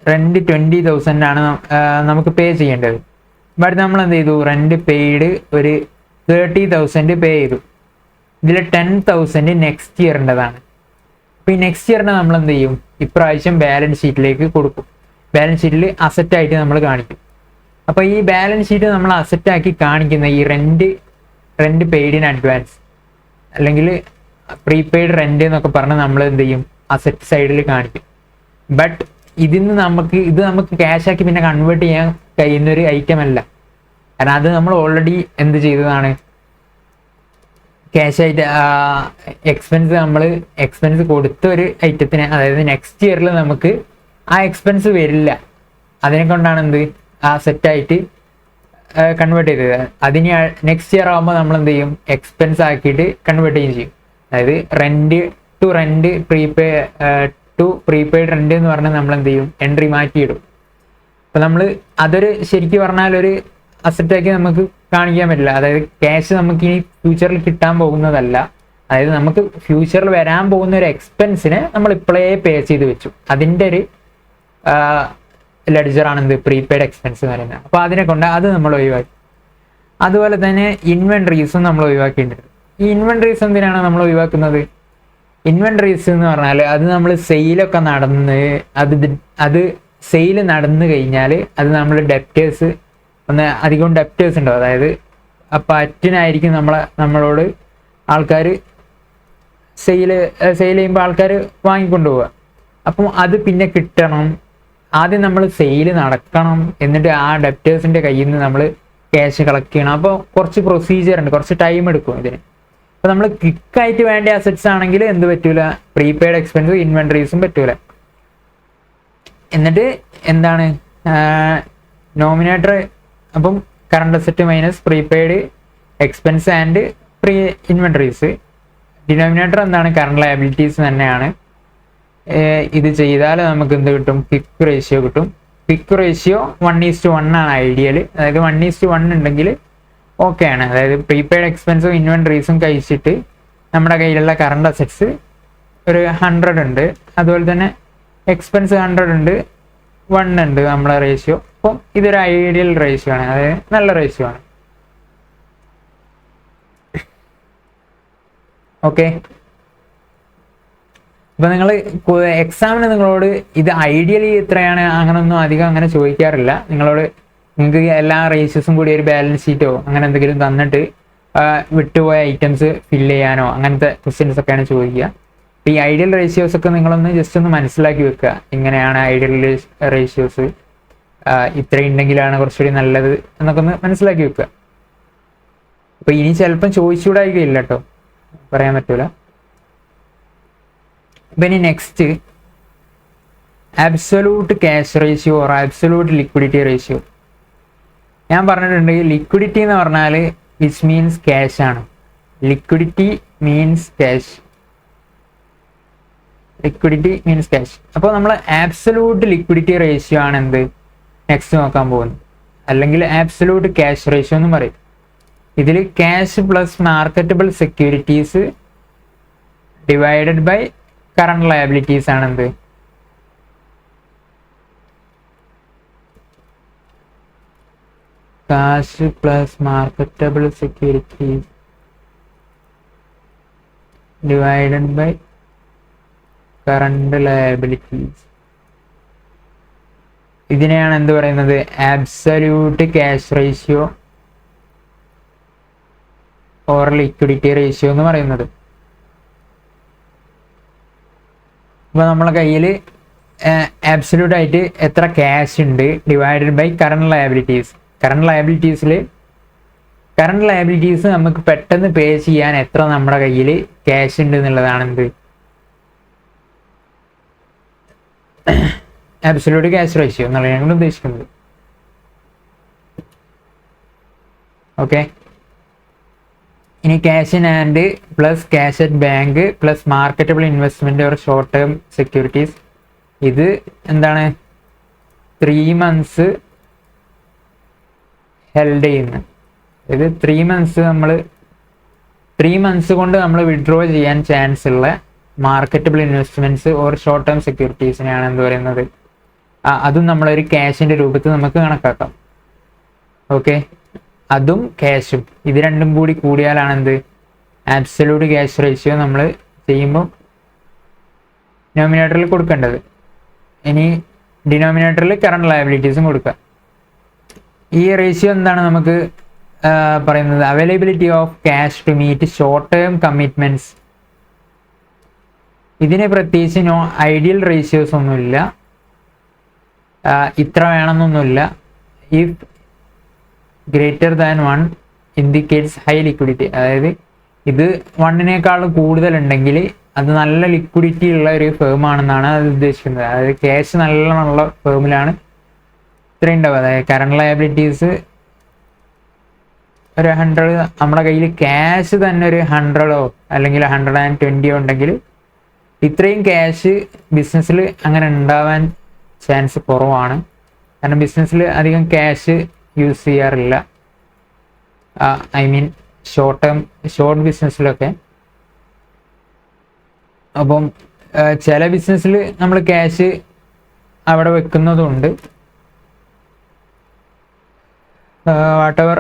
20,000 ആണ് നമുക്ക് പേ ചെയ്യേണ്ടത്. ബട്ട് നമ്മൾ എന്ത് ചെയ്തു? റെൻറ്റ് പെയ്ഡ് ഒരു 30,000 പേ ചെയ്തു. ഇതിൽ 10,000 നെക്സ്റ്റ് ഇയറിൻ്റെതാണ്. അപ്പോൾ ഈ നെക്സ്റ്റ് ഇയറിനെ നമ്മൾ എന്ത് ചെയ്യും? ഇപ്രാവശ്യം ബാലൻസ് ഷീറ്റിലേക്ക് കൊടുക്കും. ബാലൻസ് ഷീറ്റിൽ അസറ്റായിട്ട് നമ്മൾ കാണിക്കും. അപ്പോൾ ഈ ബാലൻസ് ഷീറ്റ് നമ്മൾ അസറ്റാക്കി കാണിക്കുന്ന ഈ റെൻറ്റ് പെയ്ഡ് ഇൻ അഡ്വാൻസ് അല്ലെങ്കിൽ പ്രീപെയ്ഡ് റെൻറ്റ് എന്നൊക്കെ പറഞ്ഞ് നമ്മൾ എന്ത് ചെയ്യും? അസറ്റ് സൈഡിൽ കാണിക്കും. ബട്ട് ഇത് നമുക്ക് ക്യാഷ് ആക്കി പിന്നെ കൺവേർട്ട് ചെയ്യാൻ കഴിയുന്നൊരു ഐറ്റം അല്ല. കാരണം അത് നമ്മൾ ഓൾറെഡി എന്ത് ചെയ്തതാണ്? ക്യാഷ് ആയിട്ട് എക്സ്പെൻസ് കൊടുത്ത ഒരു ഐറ്റത്തിന്, അതായത് നെക്സ്റ്റ് ഇയറിൽ നമുക്ക് ആ എക്സ്പെൻസ് വരില്ല. അതിനെ കൊണ്ടാണ് എന്ത് ആ സെറ്റായിട്ട് കൺവേർട്ട് ചെയ്തത്. അതിന് നെക്സ്റ്റ് ഇയർ ആകുമ്പോൾ നമ്മൾ എന്ത് ചെയ്യും? എക്സ്പെൻസ് ആക്കിയിട്ട് കൺവേർട്ട് ചെയ്യും. അതായത് റെൻറ്റ് ടു പ്രീപെയ്ഡ് റെൻറ്റ് എന്ന് പറഞ്ഞാൽ നമ്മൾ എന്ത് ചെയ്യും? എൻട്രി മാറ്റിയിടും. അപ്പോൾ നമ്മൾ അതൊരു ശരിക്കും പറഞ്ഞാൽ ഒരു അസറ്റാക്കി നമുക്ക് കാണിക്കാൻ പറ്റില്ല. അതായത് ക്യാഷ് നമുക്ക് ഇനി ഫ്യൂച്ചറിൽ കിട്ടാൻ പോകുന്നതല്ല. അതായത് നമുക്ക് ഫ്യൂച്ചറിൽ വരാൻ പോകുന്ന ഒരു എക്സ്പെൻസിനെ നമ്മൾ ഇപ്പോഴേ പേ ചെയ്ത് വെച്ചു. അതിൻ്റെ ഒരു ലെഡ്ജറാണ് എന്ത്? പ്രീപെയ്ഡ് എക്സ്പെൻസ് എന്ന് പറയുന്നത്. അപ്പോൾ അതിനെ കൊണ്ട് അത് നമ്മൾ ഒഴിവാക്കി. അതുപോലെ തന്നെ ഇൻവെൻട്രീസും നമ്മൾ ഒഴിവാക്കിയിട്ടുണ്ട്. ഈ ഇൻവെൻട്രീസ് എന്തിനാണ് നമ്മൾ ഒഴിവാക്കുന്നത്? ഇൻവെൻട്രീസ് എന്ന് പറഞ്ഞാൽ അത് നമ്മൾ സെയിലൊക്കെ നടന്ന് അത് സെയിൽ നടന്നു കഴിഞ്ഞാൽ അത് നമ്മൾ ഡെപ്റ്റേഴ്സ് അധികം ഡെപ്റ്റേഴ്സ് ഉണ്ടാവും. അതായത് അപ്പം അറ്റിനായിരിക്കും നമ്മളോട് ആൾക്കാർ സെയിൽ ചെയ്യുമ്പോൾ ആൾക്കാർ വാങ്ങിക്കൊണ്ട് പോവുക. അപ്പം അത് പിന്നെ കിട്ടണം. ആദ്യം നമ്മൾ സെയിൽ നടക്കണം, എന്നിട്ട് ആ ഡെപ്റ്റേഴ്സിൻ്റെ കയ്യിൽ നിന്ന് നമ്മൾ ക്യാഷ് കളക്ട് ചെയ്യണം. അപ്പോൾ കുറച്ച് പ്രൊസീജിയർ ഉണ്ട്, കുറച്ച് ടൈം എടുക്കും ഇതിന്. അപ്പോൾ നമ്മൾ ക്വിക്കായിട്ട് വേണ്ട അസറ്റ്സ് ആണെങ്കിൽ എന്ത് പറ്റൂല? പ്രീപെയ്ഡ് എക്സ്പെൻസ് ഇൻവെൻട്രീസും പറ്റൂല. എന്നിട്ട് എന്താണ് നോമിനേറ്റർ? അപ്പം current asset minus prepaid expense and inventories. Denominator എന്താണ്? കറണ്ട് ലയബിലിറ്റീസ് തന്നെയാണ്. ഇത് ചെയ്താൽ നമുക്ക് എന്ത് കിട്ടും? ക്വിക്ക് റേഷ്യോ കിട്ടും. ക്വിക്ക് റേഷ്യോ 1:1 ആണ് ഐഡിയൽ. അതായത് 1:1 ഉണ്ടെങ്കിൽ ഓക്കെ ആണ്. അതായത് പ്രീപെയ്ഡ് എക്സ്പെൻസും ഇൻവെൻട്രീസും കഴിച്ചിട്ട് നമ്മുടെ കയ്യിലുള്ള കറണ്ട് അസറ്റ്സ് ഒരു 100 ഉണ്ട്, അതുപോലെ തന്നെ എക്സ്പെൻസ് 100 ഉണ്ട്, 1 ഉണ്ട് നമ്മുടെ റേഷ്യോ. അപ്പം ഇതൊരു ഐഡിയൽ റേഷ്യോ ആണ്, അതായത് നല്ല റേഷ്യോ ആണ്. ഓക്കെ, ഇപ്പം നിങ്ങൾ എക്സാമിന് നിങ്ങളോട് ഇത് ഐഡിയലി എത്രയാണ് അങ്ങനൊന്നും അധികം അങ്ങനെ ചോദിക്കാറില്ല. നിങ്ങൾക്ക് എല്ലാ റേഷ്യോസും കൂടി ഒരു ബാലൻസ് ഷീറ്റോ അങ്ങനെ എന്തെങ്കിലും തന്നിട്ട് വിട്ടുപോയ ഐറ്റംസ് ഫില്ല് ചെയ്യാനോ അങ്ങനത്തെ ക്വസ്റ്റ്യൻസ് ഒക്കെയാണ് ചോദിക്കുക. അപ്പം ഈ ഐഡിയൽ റേഷ്യോസ് ഒക്കെ നിങ്ങളൊന്ന് ജസ്റ്റ് ഒന്ന് മനസ്സിലാക്കി വെക്കുക. ഇങ്ങനെയാണ് ഐഡിയൽ റേഷ്യോസ്, ഇത്രയുണ്ടെങ്കിലാണ് കുറച്ചുകൂടി നല്ലത് എന്നൊക്കെ ഒന്ന് മനസ്സിലാക്കി വെക്കുക. അപ്പോൾ ഇനി ചിലപ്പം ചോദിച്ചുകൂടായികയില്ല കേട്ടോ, പറയാൻ പറ്റൂല. അപ്പം ഇനി next absolute cash ratio or absolute liquidity ratio. ഞാൻ പറഞ്ഞിട്ടുണ്ട് ലിക്വിഡിറ്റി എന്ന് പറഞ്ഞാൽ വിച്ച് മീൻസ് ക്യാഷ് ആണ്. Liquidity means cash. Liquidity means cash. അപ്പോൾ നമ്മൾ ആബ്സലൂട്ട് ലിക്വിഡിറ്റി റേഷ്യോ ആണ് എന്ത് നെക്സ്റ്റ് നോക്കാൻ പോകുന്നത്, അല്ലെങ്കിൽ ആബ്സലൂട്ട് ക്യാഷ് റേഷ്യോ എന്ന് പറയും. ഇതിൽ cash plus marketable securities divided by current liabilities ആണ് എന്ത് cash plus marketable securities divided by current liabilities. ഇതിനെയാണ് എന്ത് പറയുന്നത്, absolute cash ratio or liquidity ratio എന്ന് പറയുന്നത്. അപ്പോൾ നമ്മളെ കയ്യിൽ ആബ്സല്യൂട്ട് ആയിട്ട് എത്ര ക്യാഷ് ഉണ്ട് divided by current liabilities. Current liabilities നമുക്ക് പെട്ടെന്ന് പേ ചെയ്യാൻ എത്ര നമ്മുടെ കയ്യിൽ ക്യാഷ് ഉണ്ട് എന്നുള്ളതാണ് എന്ത് ആബ്സല്യൂട്ട് ക്യാഷ് റേഷ്യോ എന്നുള്ള ഞങ്ങൾ ഉദ്ദേശിക്കുന്നത്. ഓക്കെ, ഇനി cash in hand plus cash at bank plus marketable investment or short term securities. ഇത് എന്താണ് 3 months ഹെൽഡ് ചെയ്യുന്നത്. ഇത് 3 months കൊണ്ട് നമ്മൾ വിഡ്രോ ചെയ്യാൻ ചാൻസ് ഉള്ള marketable investments or short term സെക്യൂരിറ്റീസിനെയാണ് എന്ത് പറയുന്നത്, അതും നമ്മളൊരു ക്യാഷിന്റെ രൂപത്തിൽ നമുക്ക് കണക്കാക്കാം. ഓക്കെ, അതും ക്യാഷും ഇത് രണ്ടും കൂടി കൂടിയാലാണ് എന്ത് ആബ്സല്യൂട്ട് ക്യാഷ് റേഷ്യോ നമ്മൾ ചെയ്യുമ്പോൾ ഡിനോമിനേറ്ററിൽ കൊടുക്കേണ്ടത്. ഇനി ഡിനോമിനേറ്ററിൽ കറണ്ട് ലയബിലിറ്റീസും കൊടുക്കുക. ഈ റേഷ്യോ എന്താണ് നമുക്ക് പറയുന്നത്, availability of cash to meet short term commitments. ഇതിന് പ്രത്യേകിച്ച് ഐഡിയൽ റേഷ്യോസ് ഒന്നുമില്ല, ഇത്ര വേണമെന്നൊന്നുമില്ല. If greater than 1 indicates high liquidity. അതായത് ഇത് 1നേക്കാൾ കൂടുതലുണ്ടെങ്കിൽ അത് നല്ല ലിക്വിഡിറ്റി ഉള്ള ഒരു ഫേം ആണെന്നാണ് അത് ഉദ്ദേശിക്കുന്നത്. അതായത് ക്യാഷ് നല്ലോണമുള്ള ഫേമിലാണ് ഇത്രയും ഉണ്ടാവുക. അതായത് കറണ്ട് ലയബിലിറ്റീസ് ഒരു 100, നമ്മുടെ കയ്യിൽ ക്യാഷ് തന്നെ ഒരു 100 അല്ലെങ്കിൽ 120 ഉണ്ടെങ്കിൽ ഇത്രയും ക്യാഷ് ബിസിനസ്സിൽ അങ്ങനെ ഉണ്ടാവാൻ ചാൻസ് കുറവാണ്. കാരണം ബിസിനസ്സിൽ അധികം ക്യാഷ് യൂസ് ചെയ്യാറില്ല. ഐ മീൻ ഷോർട്ട് ബിസിനസ്സിലൊക്കെ. അപ്പം ചില ബിസിനസ്സിൽ നമ്മൾ ക്യാഷ് അവിടെ വെക്കുന്നതുണ്ട്. വാട്ടെവർ,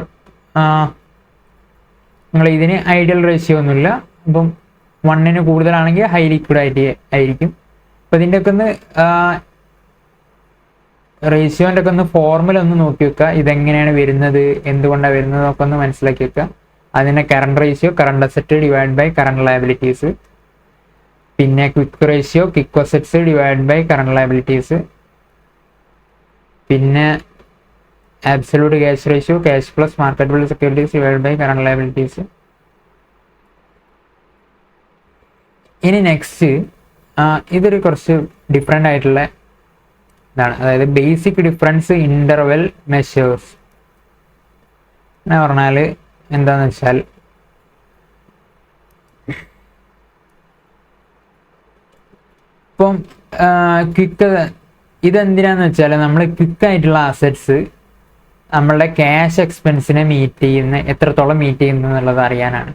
നിങ്ങൾ ഇതിന് ഐഡിയൽ റേഷ്യോ ഒന്നുമില്ല. അപ്പം 1 കൂടുതലാണെങ്കിൽ ഹൈ ലിക്വിഡ് ആയിരിക്കും. അപ്പം ഇതിൻ്റെ ഒക്കെ ഒന്ന് റേഷ്യോൻ്റെ ഒക്കെ ഒന്ന് ഫോർമുല ഒന്ന് നോക്കി വെക്കുക. ഇതെങ്ങനെയാണ് വരുന്നത്, എന്തുകൊണ്ടാണ് വരുന്നത് ഒക്കെ ഒന്ന് മനസ്സിലാക്കി വെക്കുക. അതിനെ current ratio current asset divide by current liabilities, പിന്നെ quick ratio quick assets divide by current liabilities, പിന്നെ absolute cash ratio cash plus marketable securities divide by current liabilities. ഇനി നെക്സ്റ്റ് ഇതൊരു കുറച്ച് ഡിഫറെൻ്റ് ആയിട്ടുള്ള ഇതാണ്. അതായത് ബേസിക് ഡിഫറൻസ് ഇന്റർവെൽ മെഷേഴ്സ് എന്ന് പറഞ്ഞാൽ എന്താന്ന് വെച്ചാൽ, ഇപ്പം ക്വിക്ക് ഇതെന്തിനാന്ന് വെച്ചാൽ നമ്മൾ ക്വിക്കായിട്ടുള്ള അസറ്റ്സ് നമ്മളുടെ ക്യാഷ് എക്സ്പെൻസിനെ എത്രത്തോളം മീറ്റ് ചെയ്യുന്നു എന്നുള്ളത് അറിയാനാണ്.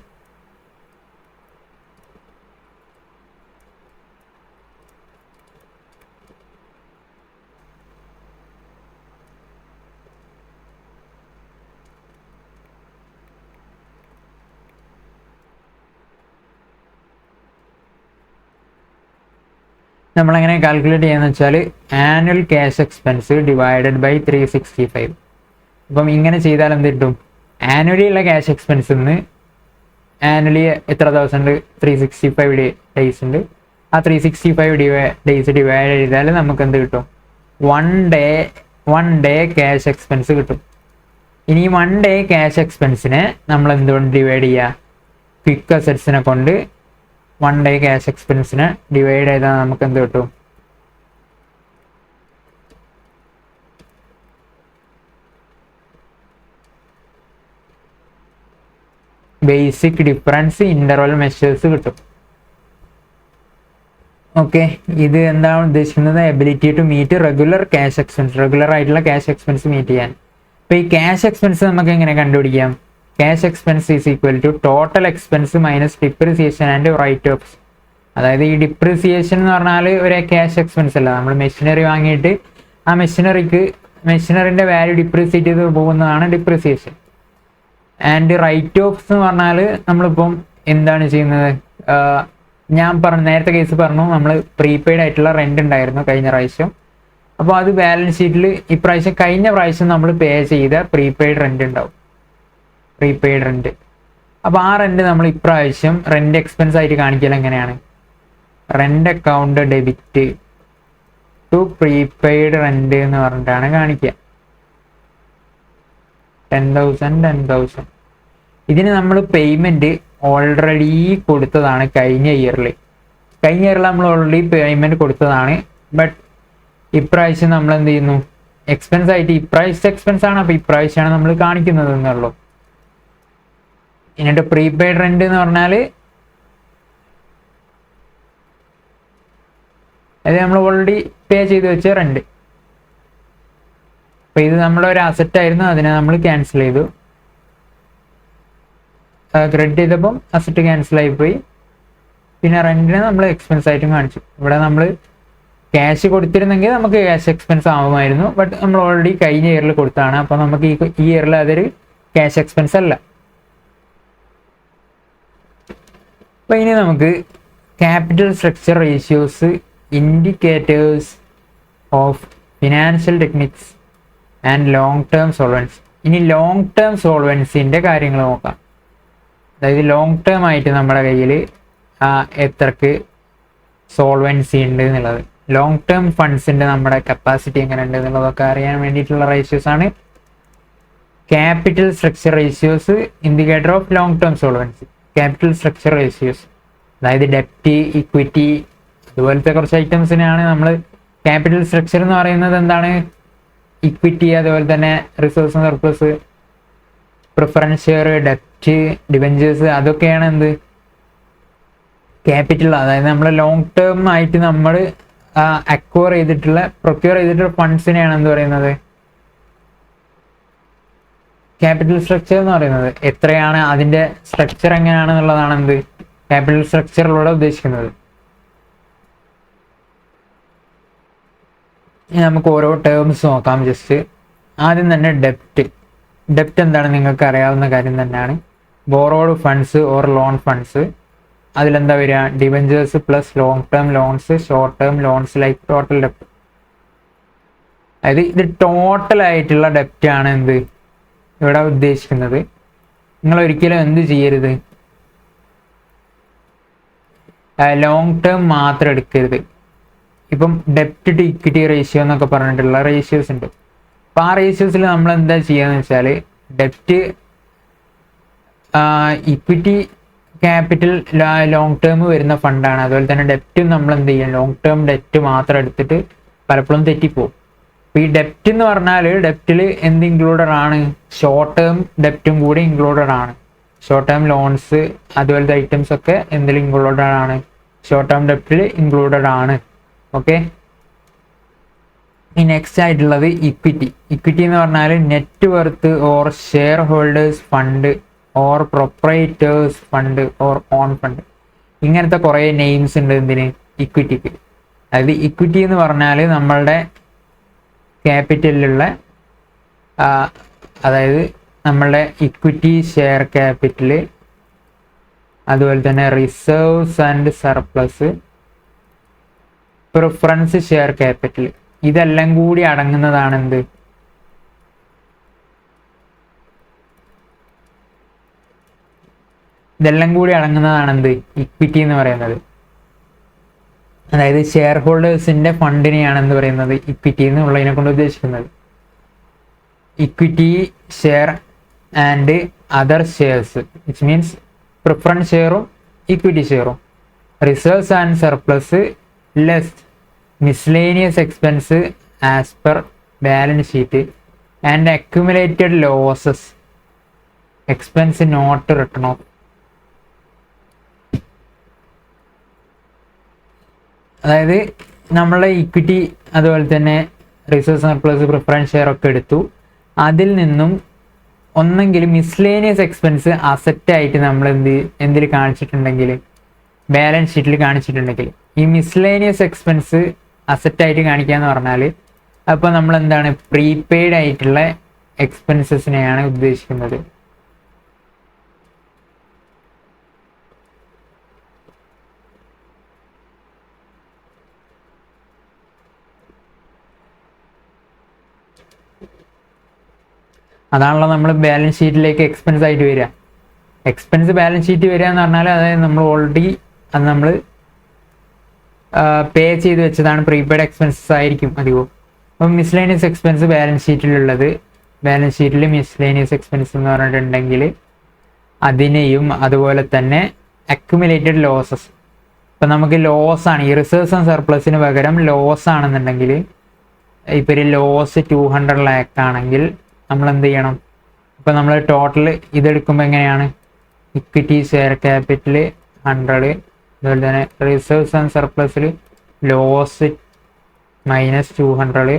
നമ്മളെങ്ങനെ കാൽക്കുലേറ്റ് ചെയ്യാന്ന് വെച്ചാൽ annual cash expense divided by 365. അപ്പം ഇങ്ങനെ ചെയ്താൽ എന്ത് കിട്ടും, ആനുവലി ഉള്ള ക്യാഷ് എക്സ്പെൻസ് ആനുവലി എത്ര ദിവസം ഉണ്ട്, 365 ഡേയ്സ് ഉണ്ട്. ആ 365 ഡേയ്സ് ഡിവൈഡ് ചെയ്താൽ നമുക്ക് എന്ത് കിട്ടും, 1 ഡേ ക്യാഷ് എക്സ്പെൻസ് കിട്ടും. ഇനി 1 ഡേ ക്യാഷ് എക്സ്പെൻസിനെ നമ്മൾ എന്തുകൊണ്ട് ഡിവൈഡ് ചെയ്യുക, ക്വിക്ക് അസറ്റ്സിനെ കൊണ്ട് 1 ഡേ ക്യാഷ് എക്സ്പെൻസിനെ ഡിവൈഡ് ചെയ്താൽ നമുക്ക് എന്ത് കിട്ടും, ബേസിക് ഡിഫറൻസ് ഇന്റർവൽ മെഷേഴ്സ് കിട്ടും. ഓക്കെ, ഓക്കെ, ഇത് എന്താണ് ഉദ്ദേശിക്കുന്നത്? Ability to meet regular cash expense, regular ആയിട്ടുള്ള ക്യാഷ് എക്സ്പെൻസ് മീറ്റ് ചെയ്യാൻ. അപ്പോൾ ഈ ക്യാഷ് എക്സ്പെൻസ് നമുക്ക് എങ്ങനെ കണ്ടുപിടിക്കാം? Cash expense is equal to total expense minus depreciation and write offs. അതായത് ഈ ഡിപ്രിസിയേഷൻ എന്ന് പറഞ്ഞാൽ ഒരു ക്യാഷ് എക്സ്പെൻസ് അല്ല. നമ്മൾ മെഷീനറി വാങ്ങിയിട്ട് ആ മെഷീനറിൻ്റെ വാല്യൂ ഡിപ്രിസിയേറ്റ് ചെയ്ത് പോകുന്നതാണ് ഡിപ്രിസിയേഷൻ. ആൻഡ് റൈറ്റ് ഓഫ്സ് എന്ന് പറഞ്ഞാൽ നമ്മളിപ്പം എന്താണ് ചെയ്യുന്നത്? ഞാൻ നേരത്തെ കേസ് പറഞ്ഞു, നമ്മൾ പ്രീപെയ്ഡ് ആയിട്ടുള്ള റെന്റ് ഉണ്ടായിരുന്നു കഴിഞ്ഞ പ്രാവശ്യം. അപ്പോൾ അത് ബാലൻസ് ഷീറ്റിൽ ഇപ്രാവശ്യം കഴിഞ്ഞ പ്രാവശ്യം നമ്മൾ പേ ചെയ്ത പ്രീപെയ്ഡ് റെന്റ് ഉണ്ടാവും, പ്രീപെയ്ഡ് റെന്റ്. അപ്പോൾ ആ റെന്റ് നമ്മൾ ഇപ്രാവശ്യം റെന്റ് എക്സ്പെൻസ് ആയിട്ട് കാണിക്കൽ എങ്ങനെയാണ്? Rent account debit to prepaid rent എന്ന് പറഞ്ഞിട്ടാണ് കാണിക്കുക. 10,000. ഇതിന് നമ്മൾ പേയ്മെന്റ് ഓൾറെഡി കൊടുത്തതാണ് കഴിഞ്ഞ ഇയറിൽ നമ്മൾ ഓൾറെഡി പേയ്മെന്റ് കൊടുത്തതാണ്. ബട്ട് ഇപ്രാവശ്യം നമ്മൾ എന്ത് ചെയ്യുന്നു? എക്സ്പെൻസ് ആയിട്ട് ഇപ്രാവശ്യത്തെ എക്സ്പെൻസ് ആണ്, അപ്പോൾ ഇപ്രാവശ്യമാണ് നമ്മൾ കാണിക്കുന്നത് എന്നുള്ളൂ. എന്നിട്ട് പ്രീപെയ്ഡ് റെന്റ് എന്ന് പറഞ്ഞാൽ അത് നമ്മൾ ഓൾറെഡി പേ ചെയ്ത് വെച്ച റെന്റ്. അപ്പോൾ ഇത് നമ്മുടെ ഒരു അസറ്റ് ആയിരുന്നു, അതിനെ നമ്മൾ ക്യാൻസൽ ചെയ്തു. ക്രെഡിറ്റ് ചെയ്തപ്പം അസറ്റ് ക്യാൻസൽ ആയിപ്പോയി. പിന്നെ റെന്റിനെ നമ്മൾ എക്സ്പെൻസ് ആയിട്ടും കാണിച്ചു. ഇവിടെ നമ്മൾ ക്യാഷ് കൊടുത്തിരുന്നെങ്കിൽ നമുക്ക് ക്യാഷ് എക്സ്പെൻസ് ആവുമായിരുന്നു. ബട്ട് നമ്മൾ ഓൾറെഡി കഴിഞ്ഞ ഇയറിൽ കൊടുത്താണ്, അപ്പോൾ നമുക്ക് ഈ ഇയറിൽ അതൊരു ക്യാഷ് എക്സ്പെൻസ് അല്ല. അപ്പോൾ ഇനി നമുക്ക് capital structure ratios, indicators of financial techniques and long term solvency. ഇനി ലോങ് ടേം സോൾവൻസിൻ്റെ കാര്യങ്ങൾ നോക്കാം. അതായത് ലോങ് ടേം ആയിട്ട് നമ്മുടെ കയ്യിൽ എത്രക്ക് സോൾവൻസി ഉണ്ട് എന്നുള്ളത്, ലോങ് ടേം ഫണ്ട്സിൻ്റെ നമ്മുടെ കപ്പാസിറ്റി എങ്ങനെ ഉണ്ട് എന്നുള്ളതൊക്കെ അറിയാൻ വേണ്ടിയിട്ടുള്ള റേഷ്യോസ് ആണ് capital structure ratios, indicator of long term solvency. Capital structure ratios അതായത് ഡെപ്റ്റ്, ഇക്വിറ്റി, അതുപോലത്തെ കുറച്ച് ഐറ്റംസിനാണ് നമ്മൾ ക്യാപിറ്റൽ സ്ട്രക്ചർ എന്ന് പറയുന്നത്. എന്താണ്? ഇക്വിറ്റി, അതുപോലെ തന്നെ റിസോഴ്സ് സർപ്ലസ്, പ്രിഫറൻസ് ഷെയർ, ഡെപ്റ്റ്, ഡിബെഞ്ചേഴ്സ്, അതൊക്കെയാണ് എന്ത്? ക്യാപിറ്റൽ. അതായത് നമ്മൾ ലോങ് ടേം ആയിട്ട് നമ്മൾ പ്രൊക്യൂർ ചെയ്തിട്ടുള്ള ഫണ്ട്സിനെയാണ് എന്ത് പറയുന്നത്? ക്യാപിറ്റൽ സ്ട്രക്ചർ എന്ന് പറയുന്നത്. എത്രയാണ് അതിൻ്റെ സ്ട്രക്ചർ എങ്ങനെയാണെന്നുള്ളതാണ് എന്ത്? ക്യാപിറ്റൽ സ്ട്രക്ചറിലൂടെ ഉദ്ദേശിക്കുന്നത്. ഇനി നമുക്ക് ഓരോ ടേംസ് നോക്കാം. ജസ്റ്റ് ആദ്യം തന്നെ ഡെപ്റ്റ് എന്താണ് നിങ്ങൾക്ക് അറിയാവുന്ന കാര്യം തന്നെയാണ്. Borrowed funds or loan funds. അതിലെന്താ വരിക? Debentures plus long term loans, short term loans, like total ഡെപ്റ്റ്. അതായത് ഇത് ടോട്ടൽ ആയിട്ടുള്ള ഡെപ്റ്റ് ആണ് എന്ത് ഇവിടെ ഉദ്ദേശിക്കുന്നത്. നിങ്ങൾ ഒരിക്കലും എന്ത് ചെയ്യരുത്? ലോങ് ടേം മാത്രം എടുക്കരുത്. ഇപ്പം ഡെപ്റ്റ് ടു ഇക്വിറ്റി റേഷ്യോ എന്നൊക്കെ പറഞ്ഞിട്ടുള്ള റേഷ്യോസ് ഉണ്ട്. അപ്പോൾ ആ റേഷ്യോസിൽ നമ്മൾ എന്താ ചെയ്യാന്ന് വെച്ചാൽ, ഡെപ്റ്റ്, ഇക്വിറ്റി, ക്യാപിറ്റൽ ലോങ് ടേം വരുന്ന ഫണ്ടാണ്. അതുപോലെ തന്നെ ഡെപ്റ്റും നമ്മൾ എന്ത് ചെയ്യും? ലോങ് ടേം ഡെപ്റ്റ് മാത്രം എടുത്തിട്ട് പലപ്പോഴും തെറ്റിപ്പോവും. അപ്പോൾ ഈ ഡെപ്റ്റ് എന്ന് പറഞ്ഞാൽ ഡെപ്റ്റിൽ എന്ത് ഇൻക്ലൂഡഡ് ആണ്? ഷോർട്ട് ടേം ഡെപ്റ്റും കൂടി ഇൻക്ലൂഡഡ് ആണ്. ഷോർട്ട് ടേം ലോൺസ് അതുപോലത്തെ ഐറ്റംസ് ഒക്കെ എന്തിൽ ഇൻക്ലൂഡഡ് ആണ്? ഷോർട്ട് ടേം ഡെപ്റ്റിൽ ഇൻക്ലൂഡഡ് ആണ്. ഓക്കെ, ഈ നെക്സ്റ്റ് ആയിട്ടുള്ളത് ഇക്വിറ്റി എന്ന് പറഞ്ഞാൽ net worth or share holders fund or proprietors fund or on fund. ഇങ്ങനത്തെ കുറേ നെയിംസ് ഉണ്ട് എന്തിന്? ഇക്വിറ്റിക്ക്. അതായത് ഇക്വിറ്റി എന്ന് പറഞ്ഞാൽ നമ്മളുടെ ക്യാപിറ്റലിലുള്ള, അതായത് നമ്മളുടെ ഇക്വിറ്റി, ഷെയർ ക്യാപിറ്റൽ, അതുപോലെ തന്നെ reserves and surplus, preference share capital, ഇതെല്ലാം കൂടി അടങ്ങുന്നതാണ് എന്ത്? ഇതെല്ലാം കൂടി അടങ്ങുന്നതാണ് എന്ത്? ഇക്വിറ്റി എന്ന് പറയുന്നത്. അതായത് ഷെയർ ഹോൾഡേഴ്സിന്റെ ഫണ്ടിനെയാണ് എന്ത് പറയുന്നത്? ഇക്വിറ്റി എന്നുള്ളതിനെ കൊണ്ട് ഉദ്ദേശിക്കുന്നത്. Equity, share and other shares, which means preference ഷെയറും ഇക്വിറ്റി ഷെയറും. Reserves and surplus less miscellaneous expense as per balance sheet and accumulated losses, expense not written off. അതായത് നമ്മളെ ഇക്വിറ്റി അതുപോലെ തന്നെ റിസർവ് സർപ്ലസ് പ്രിഫറൻസ് ഷെയർ ഒക്കെ എടുത്തു. അതിൽ നിന്നും ഒന്നെങ്കിൽ മിസ്ലേനിയസ് എക്സ്പെൻസ് അസറ്റായിട്ട് നമ്മൾ എന്തിൽ കാണിച്ചിട്ടുണ്ടെങ്കിൽ, ബാലൻസ് ഷീറ്റിൽ കാണിച്ചിട്ടുണ്ടെങ്കിൽ, ഈ മിസ്ലേനിയസ് എക്സ്പെൻസ് അസറ്റായിട്ട് കാണിക്കുക എന്ന് പറഞ്ഞാൽ അപ്പോൾ നമ്മൾ എന്താണ്, പ്രീപെയ്ഡ് ആയിട്ടുള്ള എക്സ്പെൻസസിനെയാണ് ഉദ്ദേശിക്കുന്നത്. അതാണല്ലോ നമ്മൾ ബാലൻസ് ഷീറ്റിലേക്ക് എക്സ്പെൻസ് ആയിട്ട് വരിക. എക്സ്പെൻസ് ബാലൻസ് ഷീറ്റ് വരിക എന്ന് പറഞ്ഞാൽ അതായത് നമ്മൾ ഓൾറെഡി അത് നമ്മൾ പേ ചെയ്ത് വെച്ചതാണ്, പ്രീപെയ്ഡ് എക്സ്പെൻസസ് ആയിരിക്കും അധികവും. അപ്പം മിസ്ലേനിയസ് എക്സ്പെൻസ് ബാലൻസ് ഷീറ്റിലുള്ളത്, ബാലൻസ് ഷീറ്റിൽ മിസ്ലേനിയസ് എക്സ്പെൻസ് എന്ന് പറഞ്ഞിട്ടുണ്ടെങ്കിൽ അതിനെയും അതുപോലെ തന്നെ അക്യുമുലേറ്റഡ് ലോസസ്. ഇപ്പം നമുക്ക് ലോസ് ആണ്, ഈ റിസർവ്സ് ആൻഡ് സർപ്ലസിന് പകരം ലോസ് ആണെന്നുണ്ടെങ്കിൽ, ഇപ്പോൾ ഒരു ലോസ് 200 lakh ആണെങ്കിൽ നമ്മൾ എന്ത് ചെയ്യണം, ഇപ്പം നമ്മൾ ടോട്ടൽ ഇതെടുക്കുമ്പോൾ എങ്ങനെയാണ്, ഇക്വിറ്റി ഷെയർ ക്യാപിറ്റൽ 100, അതുപോലെ തന്നെ റിസർവ്സ് ആൻഡ് സർപ്ലസിൽ ലോസ് -200,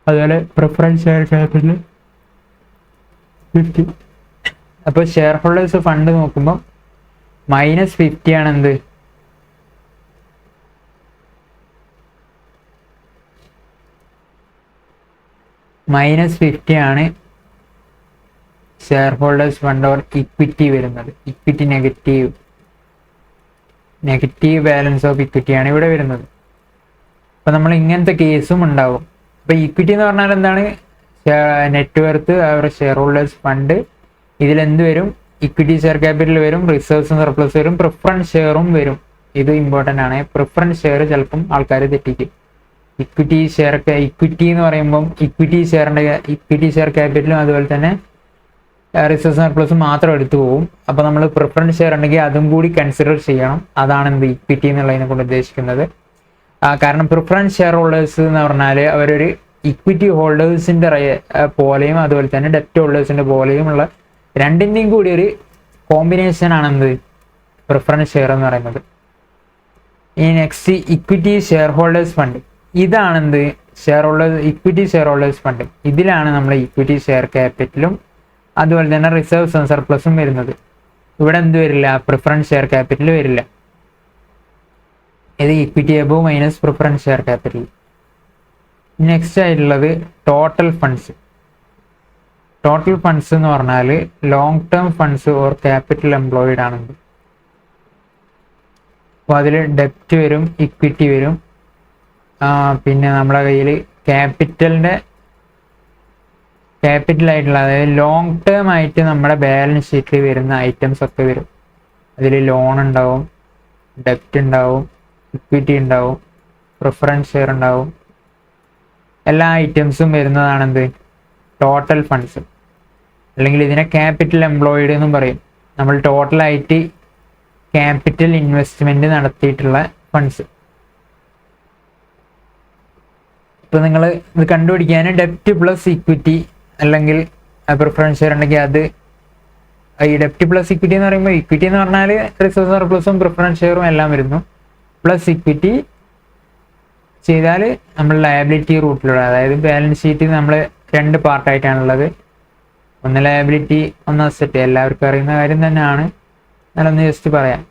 അതുപോലെ പ്രിഫറൻസ് ഷെയർ ക്യാപിറ്റൽ 50. അപ്പോൾ ഷെയർ ഹോൾഡേഴ്സ് ഫണ്ട് നോക്കുമ്പോൾ -50 ആണ് എന്ത്, -50 ആണ് shareholders fund or equity വരുന്നത്. Equity negative balance of equity ആണ് ഇവിടെ വരുന്നത്. അപ്പം നമ്മൾ ഇങ്ങനത്തെ കേസും ഉണ്ടാവും. അപ്പം ഇക്വിറ്റി എന്ന് പറഞ്ഞാൽ എന്താണ്, നെറ്റ് വർത്ത് അവരുടെ ഷെയർ ഹോൾഡേഴ്സ് ഫണ്ട്, ഇതിലെന്ത് വരും, ഇക്വിറ്റി ഷെയർ ക്യാപിറ്റൽ വരും, റിസർവ്സും സർപ്ലസ് വരും, പ്രിഫറൻസ് ഷെയറും വരും. ഇത് ഇമ്പോർട്ടൻ്റ് ആണ്. പ്രിഫറൻസ് ഷെയർ ചിലപ്പം ആൾക്കാർ തെറ്റിക്കും. ഇക്വിറ്റി എന്ന് പറയുമ്പം ഇക്വിറ്റി ഷെയർ ക്യാപിറ്റലും അതുപോലെ തന്നെ റിസർവ് സർപ്ലസും മാത്രം എടുത്തു പോകും. അപ്പോൾ നമ്മൾ പ്രിഫറൻസ് ഷെയർ ഉണ്ടെങ്കിൽ അതും കൂടി കൺസിഡർ ചെയ്യണം. അതാണ് എന്ത് ഇക്വിറ്റി എന്നുള്ളതിനെ കൊണ്ട് ഉദ്ദേശിക്കുന്നത്. കാരണം പ്രിഫറൻസ് ഷെയർ ഹോൾഡേഴ്സ് എന്ന് പറഞ്ഞാൽ അവരൊരു ഇക്വിറ്റി ഹോൾഡേഴ്സിൻ്റെ പോലെയും അതുപോലെ തന്നെ ഡെറ്റ് ഹോൾഡേഴ്സിൻ്റെ പോലെയുമുള്ള രണ്ടിൻ്റെയും കൂടി ഒരു കോമ്പിനേഷൻ ആണെന്ത് പ്രിഫറൻസ് ഷെയർ എന്ന് പറയുന്നത്. ഈ next equity shareholders fund, ഇതാണെന്ത് ഇക്വിറ്റി ഷെയർ ഹോൾഡേഴ്സ് ഫണ്ട്. ഇതിലാണ് നമ്മൾ ഇക്വിറ്റി ഷെയർ ക്യാപിറ്റലും അതുപോലെ തന്നെ റിസർവ്സ് ആൻഡ് സർപ്ലസും വരുന്നത്. ഇവിടെ എന്ത് വരില്ല, പ്രിഫറൻസ് ഷെയർ ക്യാപിറ്റൽ വരില്ല. ഇത് equity above minus preference share capital. Next ആയിട്ടുള്ളത് ടോട്ടൽ ഫണ്ട്സ്. ടോട്ടൽ ഫണ്ട്സ് എന്ന് പറഞ്ഞാൽ long term funds or capital employed ആണെങ്കിൽ, അപ്പോൾ അതിൽ ഡെപ്റ്റ് വരും, ഇക്വിറ്റി വരും, പിന്നെ നമ്മുടെ കയ്യിൽ ക്യാപിറ്റലായിട്ടുള്ള അതായത് ലോങ് ടേം ആയിട്ട് നമ്മുടെ ബാലൻസ് ഷീറ്റിൽ വരുന്ന ഐറ്റംസ് ഒക്കെ വരും. അതിൽ ലോൺ ഉണ്ടാവും, ഡെപ്റ്റ് ഉണ്ടാവും, ഇക്വിറ്റി ഉണ്ടാവും, പ്രിഫറൻസ് ഷെയർ ഉണ്ടാവും. എല്ലാ ഐറ്റംസും വരുന്നതാണെന്ത് ടോട്ടൽ ഫണ്ട്സ്, അല്ലെങ്കിൽ ഇതിനെ ക്യാപിറ്റൽ എംപ്ലോയിഡ് എന്നും പറയും. നമ്മൾ ടോട്ടലായിട്ട് ക്യാപിറ്റൽ ഇൻവെസ്റ്റ്മെൻറ്റ് നടത്തിയിട്ടുള്ള ഫണ്ട്സ്. ഇപ്പോൾ നിങ്ങൾ ഇത് കണ്ടുപിടിക്കാൻ ഡെപ്റ്റ് പ്ലസ് ഇക്വിറ്റി അല്ലെങ്കിൽ പ്രിഫറൻസ് ഷെയർ ഉണ്ടെങ്കിൽ അത് ഈ ഡെപ്റ്റ് പ്ലസ് ഇക്വിറ്റി എന്ന് പറയുമ്പോൾ, ഇക്വിറ്റി എന്ന് പറഞ്ഞാൽ റിസർവ് സർപ്ലസും പ്രിഫറൻസ് ഷെയറും എല്ലാം വരുന്നു, പ്ലസ് ഇക്വിറ്റി ചെയ്താൽ നമ്മൾ ലയബിലിറ്റി റൂട്ടിലൂടെ, അതായത് ബാലൻസ് ഷീറ്റിൽ നമ്മൾ 2 പാർട്ടായിട്ടാണുള്ളത്. ഒന്ന് ലയബിലിറ്റി, ഒന്ന് അസറ്റ്. എല്ലാവർക്കും അറിയുന്ന കാര്യം തന്നെയാണ്, എന്നാലൊന്ന് ജസ്റ്റ് പറയാം.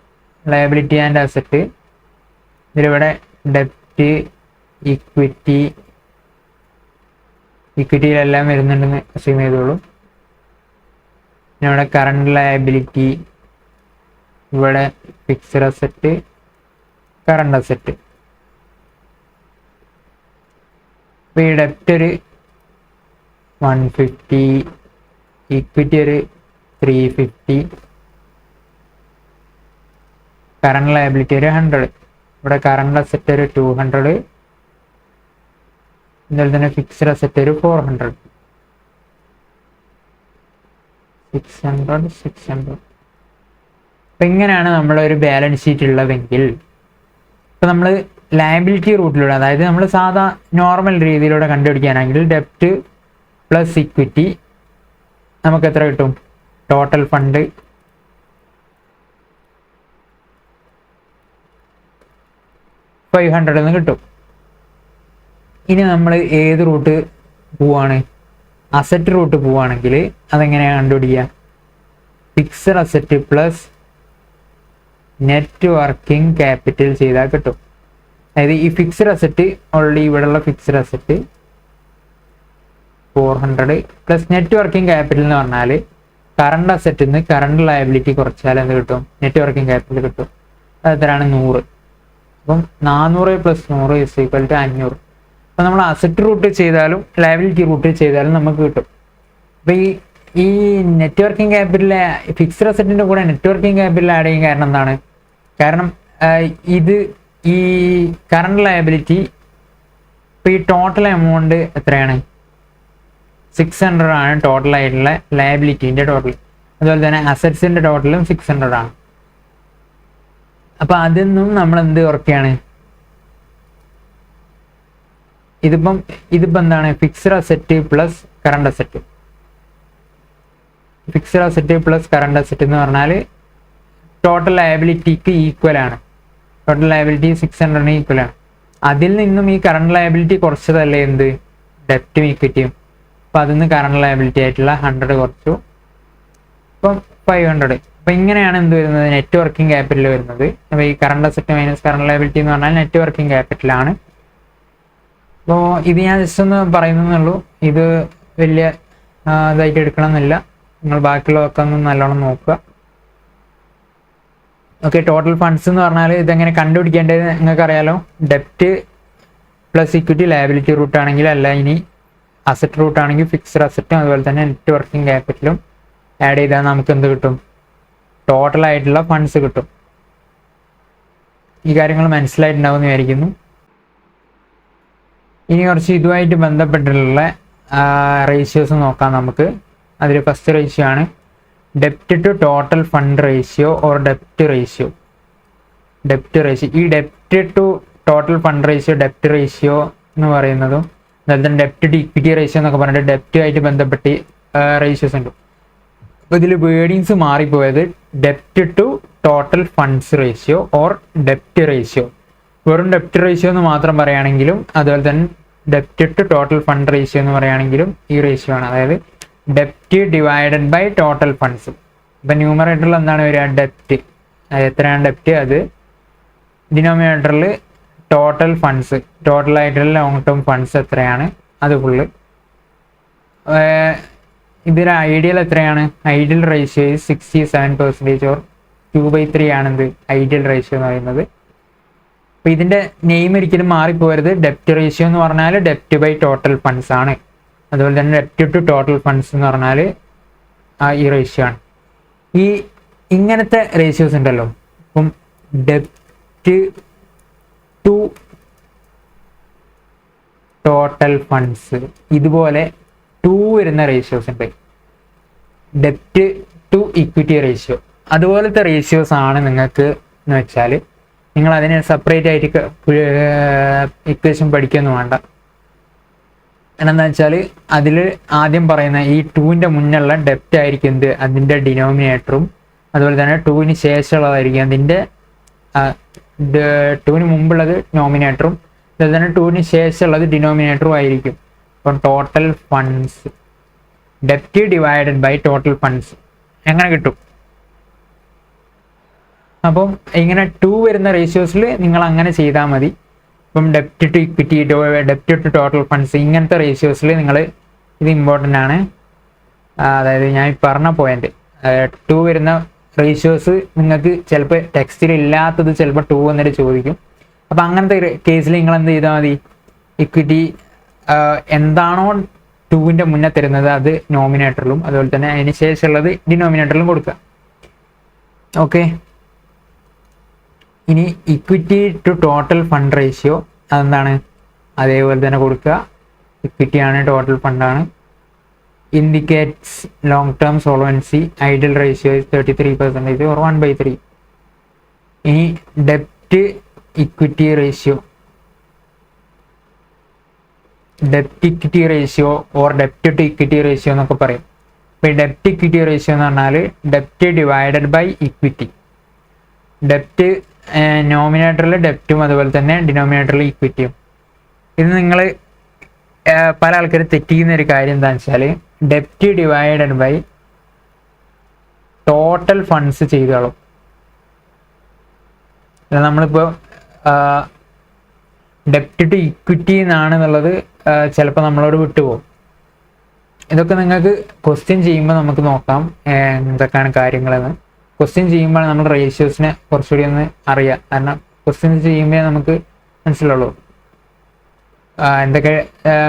Liability and asset. ഇതിലിവിടെ ഡെപ്റ്റ്, ഇക്വിറ്റിയിലെല്ലാം വരുന്നുണ്ടെന്ന് അസ്യൂം ചെയ്തോളൂ. പിന്നെ ഇവിടെ കറണ്ട് ലയബിലിറ്റി, ഇവിടെ ഫിക്സഡ് അസറ്റ്, കറണ്ട് അസറ്റ്. അപ്പോൾ ഈ ഡെപ്റ്റ് ഒരു 150, ഇക്വിറ്റി ഒരു 350, കറണ്ട് ലയബിലിറ്റി ഒരു 100. ഇവിടെ കറണ്ട് അസറ്റ് ഒരു 200, അതുപോലെ തന്നെ ഫിക്സഡ് അസറ്റ് ഒരു 400. 600. അപ്പം ഇങ്ങനെയാണ് നമ്മളൊരു ബാലൻസ് ഷീറ്റ് ഉള്ളതെങ്കിൽ, ഇപ്പം നമ്മൾ ലയബിലിറ്റി റൂട്ടിലൂടെ, അതായത് നമ്മൾ സാധാ നോർമൽ രീതിയിലൂടെ കണ്ടുപിടിക്കാനാണെങ്കിൽ ഡെപ്റ്റ് പ്ലസ് ഇക്വിറ്റി നമുക്ക് എത്ര കിട്ടും, ടോട്ടൽ ഫണ്ട് 500 എന്ന് കിട്ടും. ഇനി നമ്മൾ ഏത് റൂട്ട് പോവാണ്, അസറ്റ് റൂട്ട് പോവുകയാണെങ്കിൽ അതെങ്ങനെയാണ് കണ്ടുപിടിക്കുക? Fixed asset plus net working capital ചെയ്താൽ കിട്ടും. അതായത് ഈ ഫിക്സഡ് അസറ്റ് ഓൾറെഡി ഇവിടെയുള്ള fixed asset 400 plus net working capital എന്ന് പറഞ്ഞാൽ കറണ്ട് അസറ്റിൽ നിന്ന് കറണ്ട് ലയബിലിറ്റി കുറച്ചാൽ എന്ത് കിട്ടും? നെറ്റ് വർക്കിംഗ് ക്യാപിറ്റൽ കിട്ടും. അത് എത്രയാണ്? 100. അപ്പം 400 + 100 = 500. അപ്പം നമ്മൾ അസറ്റ് റൂട്ട് ചെയ്താലും ലയബിലിറ്റി റൂട്ട് ചെയ്താലും നമുക്ക് കിട്ടും. അപ്പം ഈ നെറ്റ് വർക്കിംഗ് ക്യാപിറ്റൽ ഫിക്സഡ് അസറ്റിൻ്റെ കൂടെ നെറ്റ് വർക്കിംഗ് ക്യാപിറ്റൽ ആഡ് ചെയ്യാൻ കാരണം എന്താണ്? കാരണം ഇത് ഈ കറണ്ട് ലയബിലിറ്റി ഇപ്പോൾ ഈ ടോട്ടൽ എമൗണ്ട് എത്രയാണ്? 600 ആണ് ടോട്ടൽ ആയിട്ടുള്ള ലയബിലിറ്റീൻ്റെ ടോട്ടൽ. അതുപോലെ തന്നെ അസറ്റ്സിൻ്റെ ടോട്ടലും 600 ആണ്. അപ്പം അതിൽ നമ്മൾ എന്ത് കുറയ്ക്കുകയാണ്? ഇതിപ്പം എന്താണ്? Fixed asset plus current asset. Fixed asset plus current asset എന്ന് പറഞ്ഞാൽ ടോട്ടൽ ലയബിലിറ്റിക്ക് ഈക്വൽ ആണ്. ടോട്ടൽ ലയബിലിറ്റി 600 ഈക്വൽ ആണ്. അതിൽ നിന്നും ഈ കറണ്ട് ലയബിലിറ്റി കുറച്ചതല്ലേ എന്ത്? ഡെപ്റ്റും ഇക്വിറ്റിയും. അപ്പം അതിൽ നിന്ന് കറണ്ട് ലയബിലിറ്റി ആയിട്ടുള്ള 100 കുറച്ചു. ഇപ്പം 500. അപ്പം ഇങ്ങനെയാണ് എന്ത് വരുന്നത്? നെറ്റ് വർക്കിംഗ് ക്യാപിറ്റൽ വരുന്നത്. അപ്പോൾ ഈ current asset minus current liability എന്ന് പറഞ്ഞാൽ നെറ്റ് വർക്കിംഗ് ക്യാപിറ്റലാണ്. അപ്പോൾ ഇത് ഞാൻ ജസ്റ്റ് ഒന്ന് പറയുന്നേ. ഇത് വലിയ ഇതായിട്ട് എടുക്കണമെന്നില്ല. നിങ്ങൾ ബാക്കിയുള്ളതൊക്കെ ഒന്ന് നല്ലോണം നോക്കുക. ഓക്കെ, ടോട്ടൽ ഫണ്ട്സ് എന്ന് പറഞ്ഞാൽ ഇതെങ്ങനെ കണ്ടുപിടിക്കേണ്ടത് നിങ്ങൾക്കറിയാലോ. ഡെപ്റ്റ് പ്ലസ് ഇക്വിറ്റി ലയബിലിറ്റി റൂട്ട് ആണെങ്കിൽ, അല്ല ഇനി അസറ്റ് റൂട്ട് ആണെങ്കിൽ ഫിക്സഡ് അസറ്റും അതുപോലെ തന്നെ നെറ്റ് വർക്കിംഗ് ക്യാപിറ്റലും ആഡ് ചെയ്താൽ നമുക്ക് എന്ത് കിട്ടും? ടോട്ടൽ ആയിട്ടുള്ള ഫണ്ട്സ് കിട്ടും. ഈ കാര്യങ്ങൾ മനസ്സിലായിട്ടുണ്ടാവുമെന്ന് വിചാരിക്കുന്നു. ഇനി കുറച്ച് ഇതുമായിട്ട് ബന്ധപ്പെട്ടുള്ള റേഷ്യോസ് നോക്കാം നമുക്ക്. അതിൽ ഫസ്റ്റ് റേഷ്യോ ആണ് ഡെപ്റ്റ് to total fund ratio or ഡെപ്റ്റ് ratio. ഈ ഡെപ്റ്റ് to total fund ratio, ഡെപ്റ്റ് ratio എന്ന് പറയുന്നതും അതുപോലെ തന്നെ ഡെപ്റ്റ് ടു ഇക്വിറ്റി റേഷ്യോ എന്നൊക്കെ പറഞ്ഞിട്ട് ഡെപ്റ്റുമായിട്ട് ബന്ധപ്പെട്ട് റേഷ്യോസ് ഉണ്ട്. അപ്പോൾ ഇതിൽ wordings മാറിപ്പോയത് ഡെപ്റ്റ് to total funds ratio or ഡെപ്റ്റ് ratio. വെറും ഡെപ്റ്റ് റേഷ്യോ എന്ന് മാത്രം പറയുകയാണെങ്കിലും അതുപോലെ തന്നെ ഡെപ്റ്റ് ടു ടോട്ടൽ ഫണ്ട് റേഷ്യോ എന്ന് പറയുകയാണെങ്കിലും ഈ റേഷ്യോ ആണ്. അതായത് ഡെപ്റ്റ് ഡിവൈഡഡ് ബൈ ടോട്ടൽ ഫണ്ട്സ്. ഇപ്പം ന്യൂമറേറ്ററിൽ എന്താണ് വരിക? ഡെപ്റ്റ്. എത്രയാണ് ഡെപ്റ്റ്? അത് ഡിനോമിനേറ്ററിൽ ടോട്ടൽ ഫണ്ട്സ്, ടോട്ടൽ ആയിട്ടുള്ള ലോങ് ടേം ഫണ്ട്സ് എത്രയാണ് അത് ഫുള്ള്. ഇതിൽ ഐഡിയൽ എത്രയാണ്? Ideal ratio 67% or 2/3 ആണെന്ത് ideal ratio എന്ന് പറയുന്നത്. അപ്പോൾ ഇതിൻ്റെ നെയിം ഒരിക്കലും മാറിപ്പോരുത്. ഡെപ്റ്റ് റേഷ്യോ എന്ന് പറഞ്ഞാൽ ഡെപ്റ്റ് ബൈ ടോട്ടൽ ഫണ്ട്സ് ആണ്. അതുപോലെ തന്നെ ഡെപ്റ്റ് ടു ടോട്ടൽ ഫണ്ട്സ് എന്ന് പറഞ്ഞാൽ ഈ റേഷ്യോ ആണ്. ഈ ഇങ്ങനത്തെ റേഷ്യോസ് ഉണ്ടല്ലോ. ഇപ്പം ഡെപ്റ്റ് ടു ടോട്ടൽ ഫണ്ട്സ് ഇതുപോലെ 2 വരുന്ന റേഷ്യോസ് ഉണ്ട്. ഡെപ്റ്റ് ടു ഇക്വിറ്റി റേഷ്യോ അതുപോലത്തെ റേഷ്യോസ് ആണ് നിങ്ങൾക്ക് എന്ന് വെച്ചാൽ നിങ്ങൾ അതിനെ സെപ്പറേറ്റ് ആയിട്ട് ഇക്വേഷൻ പഠിക്കൊന്നും വേണ്ട. എന്താണെന്ന് വെച്ചാൽ അതിൽ ആദ്യം പറയുന്ന ഈ 2ൻ്റെ മുന്നുള്ള ഡെപ്റ്റ് ആയിരിക്കും എന്ത്? അതിൻ്റെ ഡിനോമിനേറ്ററും അതുപോലെ തന്നെ 2ന് ശേഷമുള്ളതായിരിക്കും അതിൻ്റെ 2ന് മുമ്പുള്ളത് നോമിനേറ്ററും അതുപോലെ തന്നെ 2ന് ശേഷമുള്ളത് ഡിനോമിനേറ്ററും ആയിരിക്കും. അപ്പം ടോട്ടൽ ഫണ്ട്സ് ഡെപ്റ്റ് ഡിവൈഡഡ് ബൈ ടോട്ടൽ ഫണ്ട്സ് എങ്ങനെ കിട്ടും? അപ്പം ഇങ്ങനെ 2 വരുന്ന റേഷ്യോസിൽ നിങ്ങൾ അങ്ങനെ ചെയ്താൽ മതി. ഇപ്പം ഡെപ്റ്റ് to equity, ഡെപ്റ്റ് to total funds ഇങ്ങനത്തെ റേഷ്യോസിൽ നിങ്ങൾ ഇത് ഇമ്പോർട്ടൻ്റ് ആണ്. അതായത് ഞാൻ പറഞ്ഞ പോയിന്റ് 2 വരുന്ന റേഷ്യോസ് നിങ്ങൾക്ക് ചിലപ്പോൾ ടെക്സ്റ്റിൽ ഇല്ലാത്തത് ചിലപ്പോൾ 2 എന്നിട്ട് ചോദിക്കും. അപ്പം അങ്ങനത്തെ കേസിൽ നിങ്ങൾ എന്ത് ചെയ്താൽ മതി? ഇക്വിറ്റി എന്താണോ 2ൻ്റെ മുന്നേ തരുന്നത് അത് നോമിനേറ്ററിലും അതുപോലെ തന്നെ അതിന് ശേഷമുള്ളത് ഡിനോമിനേറ്ററിലും കൊടുക്കുക. ഓക്കെ, ഇനി equity to total fund ratio അതെന്താണ്? അതേപോലെ തന്നെ കൊടുക്കുക. ഇക്വിറ്റിയാണ്, total ഫണ്ടാണ്. Indicates long term solvency. Ideal ratio 33% or 1/3. ഇനി ഡെപ്റ്റ് equity ratio, ഡെപ്റ്റ് equity ratio or ഡെപ്റ്റ് to equity ratio എന്നൊക്കെ പറയും. അപ്പോൾ ഈ ഡെപ്റ്റ് ഇക്വിറ്റി റേഷ്യോ എന്ന് പറഞ്ഞാൽ ഡെപ്റ്റ് ഡിവൈഡഡ് ബൈ ഇക്വിറ്റി. ഡെപ്റ്റ് നോമിനേറ്ററിൽ ഡെപ്റ്റും അതുപോലെ തന്നെ ഡിനോമിനേറ്ററിൽ ഇക്വിറ്റിയും. ഇത് നിങ്ങൾ പല ആൾക്കാർ തെറ്റിക്കുന്ന ഒരു കാര്യം എന്താണെന്ന് വെച്ചാൽ ഡെപ്റ്റ് ഡിവൈഡഡ് ബൈ ടോട്ടൽ ഫണ്ട്സ് ചെയ്തോളും. നമ്മളിപ്പോൾ ഡെപ്റ്റ് ടു ഇക്വിറ്റി എന്നാണെന്നുള്ളത് ചിലപ്പോൾ നമ്മളോട് വിട്ടുപോകും. ഇതൊക്കെ നിങ്ങൾക്ക് ക്വസ്റ്റ്യൻ ചെയ്യുമ്പോൾ നമുക്ക് നോക്കാം എന്തൊക്കെയാണ് കാര്യങ്ങളെന്ന്. ക്വസ്റ്റ്യൻ ചെയ്യുമ്പോൾ നമ്മൾ റേഷ്യോസിനെ കുറച്ചുകൂടി ഒന്ന് അറിയാം. കാരണം ക്വസ്റ്റ്യൻ ചെയ്യുമ്പോൾ നമുക്ക് മനസ്സിലുള്ളൂ എന്തൊക്കെ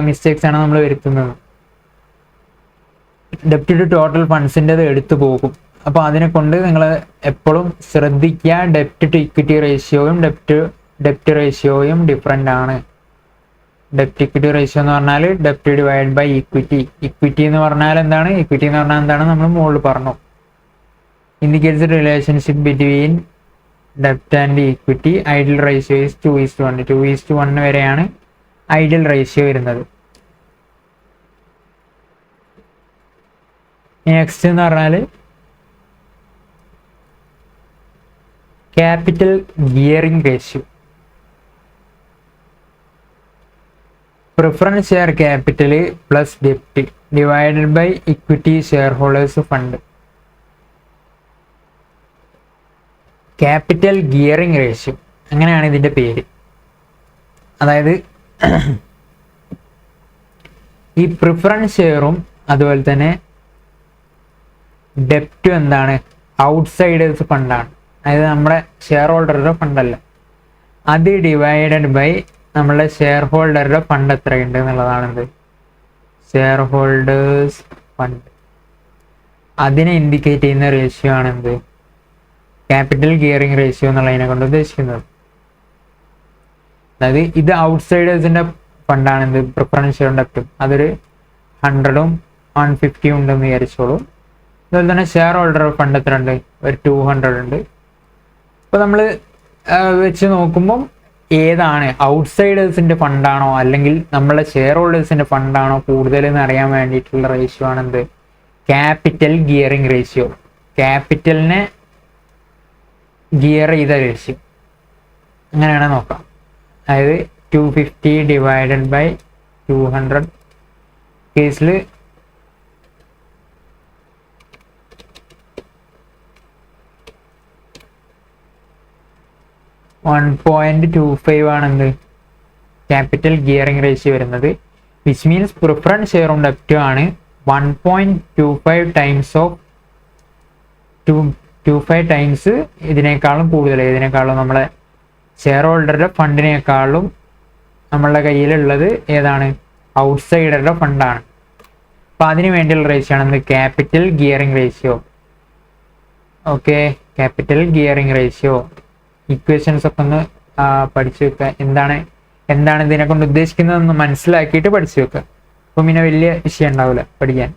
മിസ്റ്റേക്സ് ആണ് നമ്മൾ വരുത്തുന്നത്. ഡെപ്റ്റ് ടു ടോട്ടൽ ഫണ്ട്സിൻ്റെത് എടുത്തു പോകും. അപ്പോൾ അതിനെ കൊണ്ട് നിങ്ങൾ എപ്പോഴും ശ്രദ്ധിക്കുക, ഡെപ്റ്റ് ടു ഇക്വിറ്റി റേഷ്യോയും ഡെപ്റ്റ് റേഷ്യോയും ഡിഫറെൻ്റ് ആണ്. ഡെപ്റ്റ് ഇക്വിറ്റി റേഷ്യോ എന്ന് പറഞ്ഞാൽ ഡെപ്റ്റ് ഡിവൈഡ് ബൈ ഇക്വിറ്റി. ഇക്വിറ്റി എന്ന് പറഞ്ഞാൽ എന്താണ്? ഇക്വിറ്റി എന്ന് പറഞ്ഞാൽ എന്താണ് നമ്മൾ മുകളിൽ പറഞ്ഞു. ഇൻഡിക്കേറ്റ്സ് റിലേഷൻഷിപ്പ് ബിറ്റ്വീൻ ഡെപ്റ്റ് and equity. Ideal ratio is 2:1. 2:1 വരെയാണ് ഐഡിയൽ റേഷ്യോ വരുന്നത്. നെക്സ്റ്റ് എന്ന് പറഞ്ഞാൽ capital gearing ratio. Preference share capital plus ഡെപ്റ്റ് divided by equity shareholders fund. Capital gearing ratio അങ്ങനെയാണ് ഇതിൻ്റെ പേര്. അതായത് ഈ പ്രിഫറൻസ് ഷെയറും അതുപോലെ തന്നെ ഡെപ്റ്റും എന്താണ്? ഔട്ട്സൈഡേഴ്സ് ഫണ്ടാണ്. അതായത് നമ്മുടെ ഷെയർ ഹോൾഡറുടെ ഫണ്ടല്ല. അത് ഡിവൈഡഡ് ബൈ നമ്മളുടെ ഷെയർ ഹോൾഡറുടെ ഫണ്ട് എത്രയുണ്ട് എന്നുള്ളതാണെന്ത്? Shareholders fund. അതിനെ ഇൻഡിക്കേറ്റ് ചെയ്യുന്ന റേഷ്യോ ആണെന്ത്? ക്യാപിറ്റൽ ഗിയറിംഗ് റേഷ്യോ എന്നുള്ളതിനെ കൊണ്ട് ഉദ്ദേശിക്കുന്നത്. അതായത് ഇത് ഔട്ട്സൈഡേഴ്സിന്റെ ഫണ്ടാണ് എന്ത്? പ്രിഫറൻസ് ഷെയറും ഡെപ്റ്റും. അതൊരു 100ഉം 150 ഉണ്ടെന്ന് വിചാരിച്ചോളൂ. അതുപോലെ തന്നെ ഷെയർ ഹോൾഡർ ഫണ്ട് എത്ര ഉണ്ട്? ഒരു 200 ഉണ്ട്. അപ്പോൾ നമ്മൾ വെച്ച് നോക്കുമ്പം ഏതാണ് ഔട്ട്സൈഡേഴ്സിന്റെ ഫണ്ടാണോ അല്ലെങ്കിൽ നമ്മളെ ഷെയർ ഹോൾഡേഴ്സിന്റെ ഫണ്ടാണോ കൂടുതൽ എന്ന് അറിയാൻ വേണ്ടിയിട്ടുള്ള റേഷ്യോ ആണെന്ത്? Capital gearing ratio. ക്യാപിറ്റലിനെ ഗിയർ ചെയ്ത റേഷ്യോ അങ്ങനെയാണ് നോക്കാം. അതായത് 250 ഡിവൈഡഡ് ബൈ 200 കേസിൽ 1.25 ആണെന്ത്? ക്യാപിറ്റൽ ഗിയറിംഗ് റേഷ്യോ വരുന്നത്. വിച്ച് മീൻസ് പ്രിഫറൻസ് ഷെയറും ഡെപ്റ്റും ആണ് 1.25 ടൈംസ് ഓഫ് 25 ടൈംസ് ഇതിനേക്കാളും കൂടുതൽ. ഇതിനേക്കാളും നമ്മളെ ഷെയർ ഹോൾഡറുടെ ഫണ്ടിനേക്കാളും നമ്മളുടെ കയ്യിലുള്ളത് ഏതാണ്? ഔട്ട്സൈഡറുടെ ഫണ്ടാണ്. അപ്പോൾ അതിന് വേണ്ടിയുള്ള റേഷ്യോ ആണ് capital gearing ratio. Okay, capital gearing ratio equations ഒക്കെ ഒന്ന് പഠിച്ചു വെക്കുക. എന്താണ് ഇതിനെ കൊണ്ട് ഉദ്ദേശിക്കുന്നതെന്ന് മനസ്സിലാക്കിയിട്ട് പഠിച്ചു വെക്കുക. അപ്പം പിന്നെ വലിയ വിഷയം ഉണ്ടാവില്ല പഠിക്കാൻ.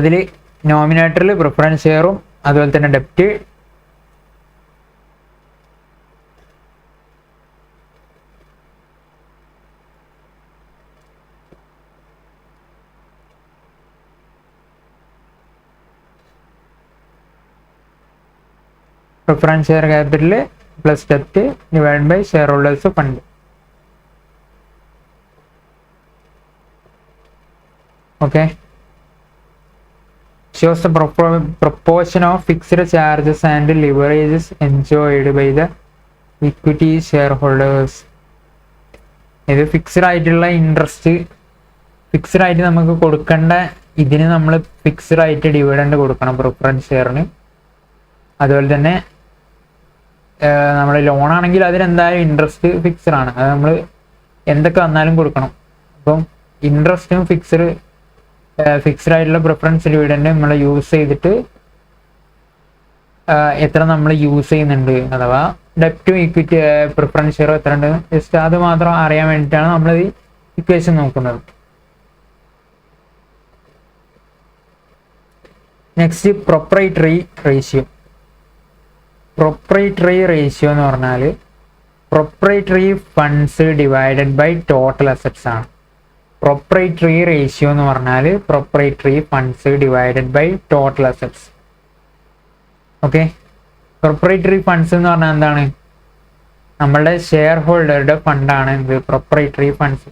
അതിൽ നോമിനേറ്ററിൽ പ്രിഫറൻസ് ഷെയറും അതുപോലെ തന്നെ ഡെപ്റ്റ്, preference share capital plus ഡെപ്റ്റ് divide by share holders fund. Okay, shows the proportion of fixed charges and leverages enjoyed by the equity shareholders. ഇത് ഫിക്സ്ഡ് ആയിട്ടുള്ള ഇൻട്രസ്റ്റ്, ഫിക്സ്ഡ് ആയിട്ട് നമുക്ക് കൊടുക്കേണ്ട ഇതിന് നമ്മൾ ഫിക്സ്ഡ് ആയിട്ട് ഡിവിഡൻഡ് കൊടുക്കണം പ്രിഫറൻസ് ഷെയറിന്. അതുപോലെ തന്നെ നമ്മുടെ ലോൺ ആണെങ്കിൽ അതിനെന്തായാലും ഇൻട്രസ്റ്റ് ഫിക്സ്ഡ് ആണ്. അത് നമ്മൾ എന്തൊക്കെ വന്നാലും കൊടുക്കണം. അപ്പം ഇൻട്രസ്റ്റും ഫിക്സ്ഡ് ആയിട്ടുള്ള പ്രിഫറൻസ് ഡിവിഡൻഡ് നമ്മൾ യൂസ് ചെയ്തിട്ട് എത്ര നമ്മൾ യൂസ് ചെയ്യുന്നുണ്ട്, അഥവാ ഡെപ്റ്റും ഇക്വിറ്റി പ്രിഫറൻസ് ഷെയറും എത്ര ഉണ്ട് ജസ്റ്റ് അത് മാത്രം അറിയാൻ വേണ്ടിയിട്ടാണ് നമ്മൾ ഈ ഇക്വേഷൻ നോക്കുന്നത്. Next proprietary ratio. Proprietary ratio എന്ന് പറഞ്ഞാൽ proprietary funds divided by total assets ആണ്. പ്രൊപ്രൈറ്ററി റേഷ്യോ എന്ന് പറഞ്ഞാൽ proprietary funds divided by total assets. Okay, proprietary funds എന്ന് പറഞ്ഞാൽ എന്താണ്? നമ്മളുടെ ഷെയർ ഹോൾഡറുടെ ഫണ്ടാണ് എന്ത്? Proprietary funds.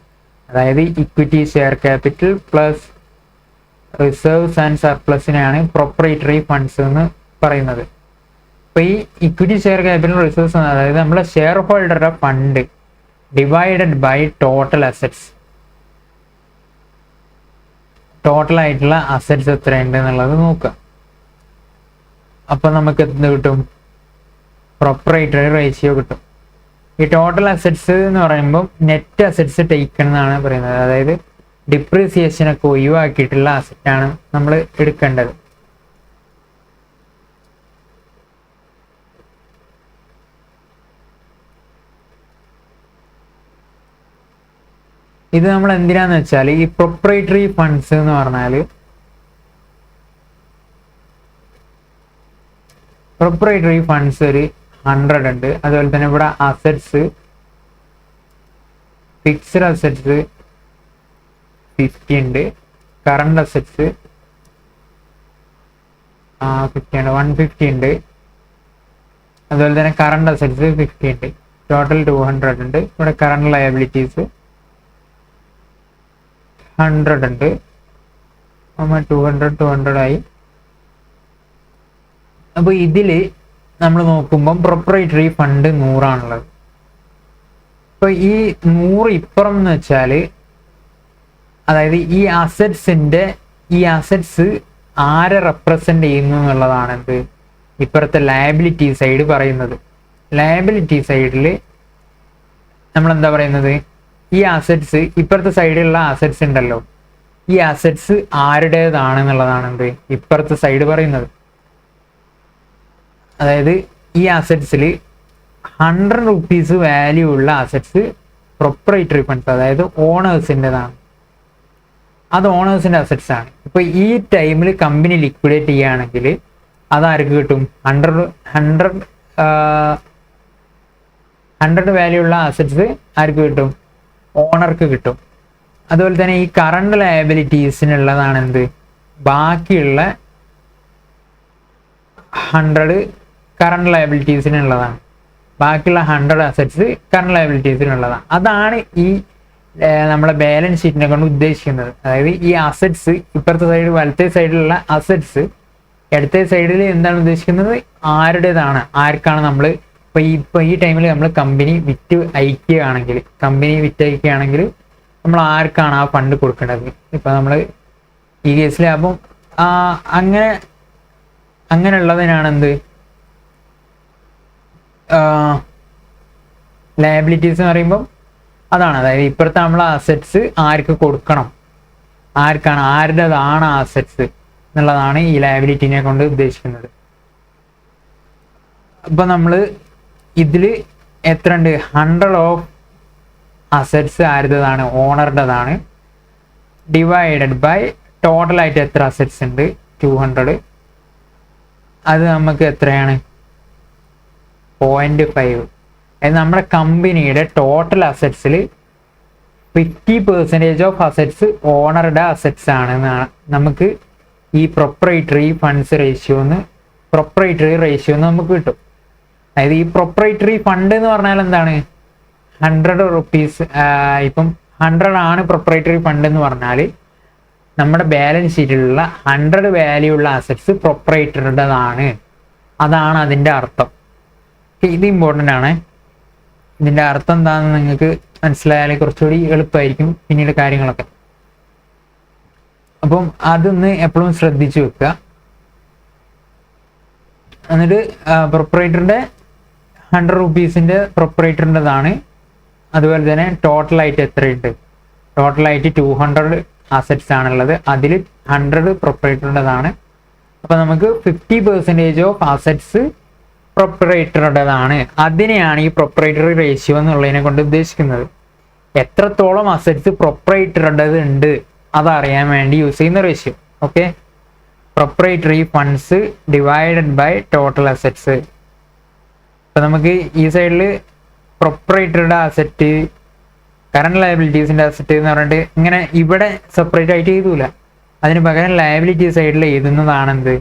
അതായത് equity share capital plus reserves and സർപ്ലസിനെയാണ് പ്രൊപ്പറേറ്ററി ഫണ്ട്സ് എന്ന് പറയുന്നത്. അപ്പോൾ ഈ ഇക്വിറ്റി ഷെയർ ക്യാപിറ്റൽ റിസർവ്സ് അതായത് നമ്മളെ ഷെയർ ഹോൾഡറുടെ fund divided by total assets. Total ആയിട്ടുള്ള അസറ്റ്സ് എത്രയുണ്ട് എന്നുള്ളത് നോക്കുക. അപ്പം നമുക്ക് എന്ത് കിട്ടും? പ്രൊപ്പറേറ്ററി റേഷ്യോ കിട്ടും. ഈ ടോട്ടൽ അസറ്റ്സ് എന്ന് പറയുമ്പോൾ നെറ്റ് അസറ്റ്സ് ടേക്കൺ എന്നാണ് പറയുന്നത്. അതായത് ഡിപ്രീസിയേഷനൊക്കെ ഒഴിവാക്കിയിട്ടുള്ള അസറ്റാണ് നമ്മൾ എടുക്കേണ്ടത്. ഇത് നമ്മൾ എന്തിനാന്ന് വെച്ചാൽ ഈ പ്രൊപ്പറേറ്ററി ഫണ്ട്സ് എന്ന് പറഞ്ഞാൽ പ്രൊപ്പറേറ്ററി ഫണ്ട്സ് ഒരു 100 ഉണ്ട്. അതുപോലെ തന്നെ ഇവിടെ അസറ്റ്സ് ഫിക്സ്ഡ് അസറ്റ്സ് 50 ഉണ്ട്. കറണ്ട് അസറ്റ്സ് 150 ഉണ്ട്. അതുപോലെ തന്നെ കറണ്ട് അസറ്റ്സ് 50 ഉണ്ട്. ടോട്ടൽ 200 ഉണ്ട്. ഇവിടെ കറണ്ട് ലയബിലിറ്റീസ് 100 ഉണ്ട്. 200 ആയി. അപ്പോൾ ഇതിൽ നമ്മൾ നോക്കുമ്പം പ്രൊപ്പറേറ്ററി ഫണ്ട് 100 ആണുള്ളത്. അപ്പോൾ ഈ 100 ഇപ്പുറം എന്ന് വെച്ചാൽ അതായത് ഈ അസറ്റ്സ് ആരെ റെപ്രസെന്റ് ചെയ്യുന്നു എന്നുള്ളതാണ് എന്ത്? ഇപ്പുറത്തെ ലയബിലിറ്റി സൈഡ് പറയുന്നത്. ലയബിലിറ്റി സൈഡിൽ നമ്മൾ എന്താ പറയുന്നത്? ഈ അസറ്റ്സ് ഇപ്പുറത്തെ സൈഡിലുള്ള അസറ്റ്സ് ഉണ്ടല്ലോ, ഈ അസറ്റ്സ് ആരുടേതാണെന്നുള്ളതാണ് എന്ത്? ഇപ്പുറത്തെ സൈഡ് പറയുന്നത്. അതായത് ഈ അസറ്റ്സിൽ 100 rupees വാല്യൂ ഉള്ള അസറ്റ്സ് പ്രൊപ്പറേറ്ററി ഫണ്ട്സ് അതായത് ഓണേഴ്സിൻ്റെതാണ്. അത് ഓണേഴ്സിൻ്റെ അസറ്റ്സ് ആണ്. ഇപ്പോൾ ഈ ടൈമിൽ കമ്പനി ലിക്വിഡേറ്റ് ചെയ്യുകയാണെങ്കിൽ അതാർക്ക് കിട്ടും? 100 വാല്യൂ ഉള്ള അസറ്റ്സ് ആർക്ക് കിട്ടും? ഓണർക്ക് കിട്ടും. അതുപോലെ തന്നെ ഈ കറണ്ട് ലയബിലിറ്റീസിനുള്ളതാണ് എന്ത്? ബാക്കിയുള്ള 100 കറണ്ട് ലയബിലിറ്റീസിനുള്ളതാണ്. ബാക്കിയുള്ള 100 അസറ്റ്സ് കറണ്ട് ലയബിലിറ്റീസിനുള്ളതാണ്. അതാണ് ഈ നമ്മളെ ബാലൻസ് ഷീറ്റിനെ കൊണ്ട് ഉദ്ദേശിക്കുന്നത്. അതായത് ഈ അസറ്റ്സ് ഇപ്പുറത്തെ സൈഡ് വലത്തെ സൈഡിലുള്ള അസറ്റ്സ് ഇടത്തെ സൈഡിൽ എന്താണ് ഉദ്ദേശിക്കുന്നത്? ആരുടേതാണ്, ആർക്കാണ് നമ്മൾ ഇപ്പോൾ ഈ ടൈമിൽ നമ്മൾ കമ്പനി വിറ്റ് അയക്കുകയാണെങ്കിൽ നമ്മൾ ആർക്കാണ് ആ ഫണ്ട് കൊടുക്കേണ്ടത്? ഇപ്പം നമ്മൾ ഈ കേസിൽ അപ്പം അങ്ങനെയുള്ളതിനാണ് എന്ത്? ലയബിലിറ്റീസ് എന്ന് പറയുമ്പം അതാണ്. അതായത് ഇപ്പുറത്തെ നമ്മൾ അസറ്റ്സ് ആർക്ക് കൊടുക്കണം, ആർക്കാണ്, ആരുടേതാണ് അസറ്റ്സ് എന്നുള്ളതാണ് ഈ ലയബിലിറ്റിനെ കൊണ്ട് ഉദ്ദേശിക്കുന്നത്. അപ്പം നമ്മൾ ഇതിൽ എത്ര ഉണ്ട്? 100 ഓഫ് അസറ്റ്സ് ആരുടേതാണ്? ഓണറുടേതാണ്. ഡിവൈഡഡ് ബൈ ടോട്ടലായിട്ട് എത്ര അസറ്റ്സ് ഉണ്ട്? 200. അത് നമുക്ക് എത്രയാണ്? 0.5. നമ്മുടെ കമ്പനിയുടെ ടോട്ടൽ അസറ്റ്സിൽ 50% ഓഫ് അസറ്റ്സ് ഓണറുടെ അസറ്റ്സ് ആണ് എന്നാണ് നമുക്ക് ഈ പ്രൊപ്പറേറ്ററി ഫണ്ട്സ് റേഷ്യോ നമുക്ക് കിട്ടും. അതായത് ഈ പ്രൊപ്പറേറ്ററി ഫണ്ട് എന്ന് പറഞ്ഞാൽ എന്താണ്? 100 rupees. ഇപ്പം 100 ആണ് പ്രൊപ്പറേറ്ററി ഫണ്ട് എന്ന് പറഞ്ഞാൽ നമ്മുടെ ബാലൻസ് ഷീറ്റിലുള്ള 100 വാല്യൂ ഉള്ള അസറ്റ്സ് പ്രൊപ്പറേറ്ററുടേതാണ്. അതാണ് അതിൻ്റെ അർത്ഥം. ഇത് ഇമ്പോർട്ടൻ്റ് ആണ്. ഇതിൻ്റെ അർത്ഥം എന്താണെന്ന് നിങ്ങൾക്ക് മനസ്സിലായാൽ കുറച്ചുകൂടി എളുപ്പമായിരിക്കും പിന്നീട് കാര്യങ്ങളൊക്കെ. അപ്പം അതൊന്ന് എപ്പോഴും ശ്രദ്ധിച്ചു വെക്കുക. എന്നിട്ട് പ്രൊപ്പറേറ്ററിൻ്റെ 100 rupeesൻ്റെ പ്രൊപ്പറേറ്ററിൻ്റെതാണ്. അതുപോലെ തന്നെ ടോട്ടലായിട്ട് എത്രയുണ്ട്? ടോട്ടലായിട്ട് 200 അസറ്റ്സ് ആണുള്ളത്. അതിൽ 100 പ്രൊപ്പറേറ്ററിൻ്റെതാണ്. അപ്പം നമുക്ക് 50% ഓഫ് അസറ്റ്സ് പ്രൊപ്പറേറ്ററുടേതാണ്. അതിനെയാണ് ഈ പ്രൊപ്പറേറ്ററി റേഷ്യോ എന്നുള്ളതിനെ കൊണ്ട് ഉദ്ദേശിക്കുന്നത്. എത്രത്തോളം അസറ്റ്സ് പ്രൊപ്പറേറ്ററുടേത് ഉണ്ട് അതറിയാൻ വേണ്ടി യൂസ് ചെയ്യുന്ന ratio. Okay, proprietary funds divided by total assets. ഇപ്പം നമുക്ക് ഈ സൈഡിൽ പ്രൊപ്പറേറ്ററുടെ അസറ്റ്, കറണ്ട് ലയബിലിറ്റീസിൻ്റെ അസറ്റ് എന്ന് പറഞ്ഞിട്ട് ഇങ്ങനെ ഇവിടെ സെപ്പറേറ്റ് ആയിട്ട് എഴുതൂല. അതിന് പകരം ലയബിലിറ്റി സൈഡിൽ എഴുതുന്നതാണെന്ത്?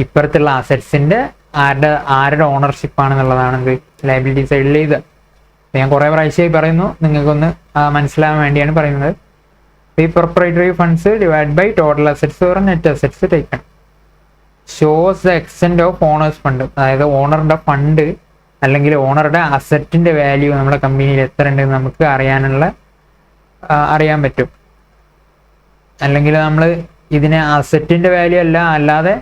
ഇപ്പുറത്തുള്ള അസറ്റ്സിൻ്റെ ആരുടെ ഓണർഷിപ്പ് ആണെന്നുള്ളതാണ് ഇത് ലയബിലിറ്റി സൈഡിൽ ഇത്. ഞാൻ കുറേ പ്രാവശ്യമായി പറയുന്നു, നിങ്ങൾക്കൊന്ന് മനസ്സിലാവാൻ വേണ്ടിയാണ് പറയുന്നത്. ഈ proprietary funds divide by total assets or net assets taken shows the extent of owners fund. അതായത് ഓണറുടെ ഫണ്ട് അല്ലെങ്കിൽ ഓണറുടെ അസറ്റിന്റെ വാല്യൂ നമ്മുടെ കമ്പനിയിൽ എത്ര ഉണ്ടെന്ന് നമുക്ക് അറിയാൻ പറ്റും. അല്ലെങ്കിൽ നമ്മൾ ഇതിനെ അസറ്റിന്റെ വാല്യൂ അല്ലാതെ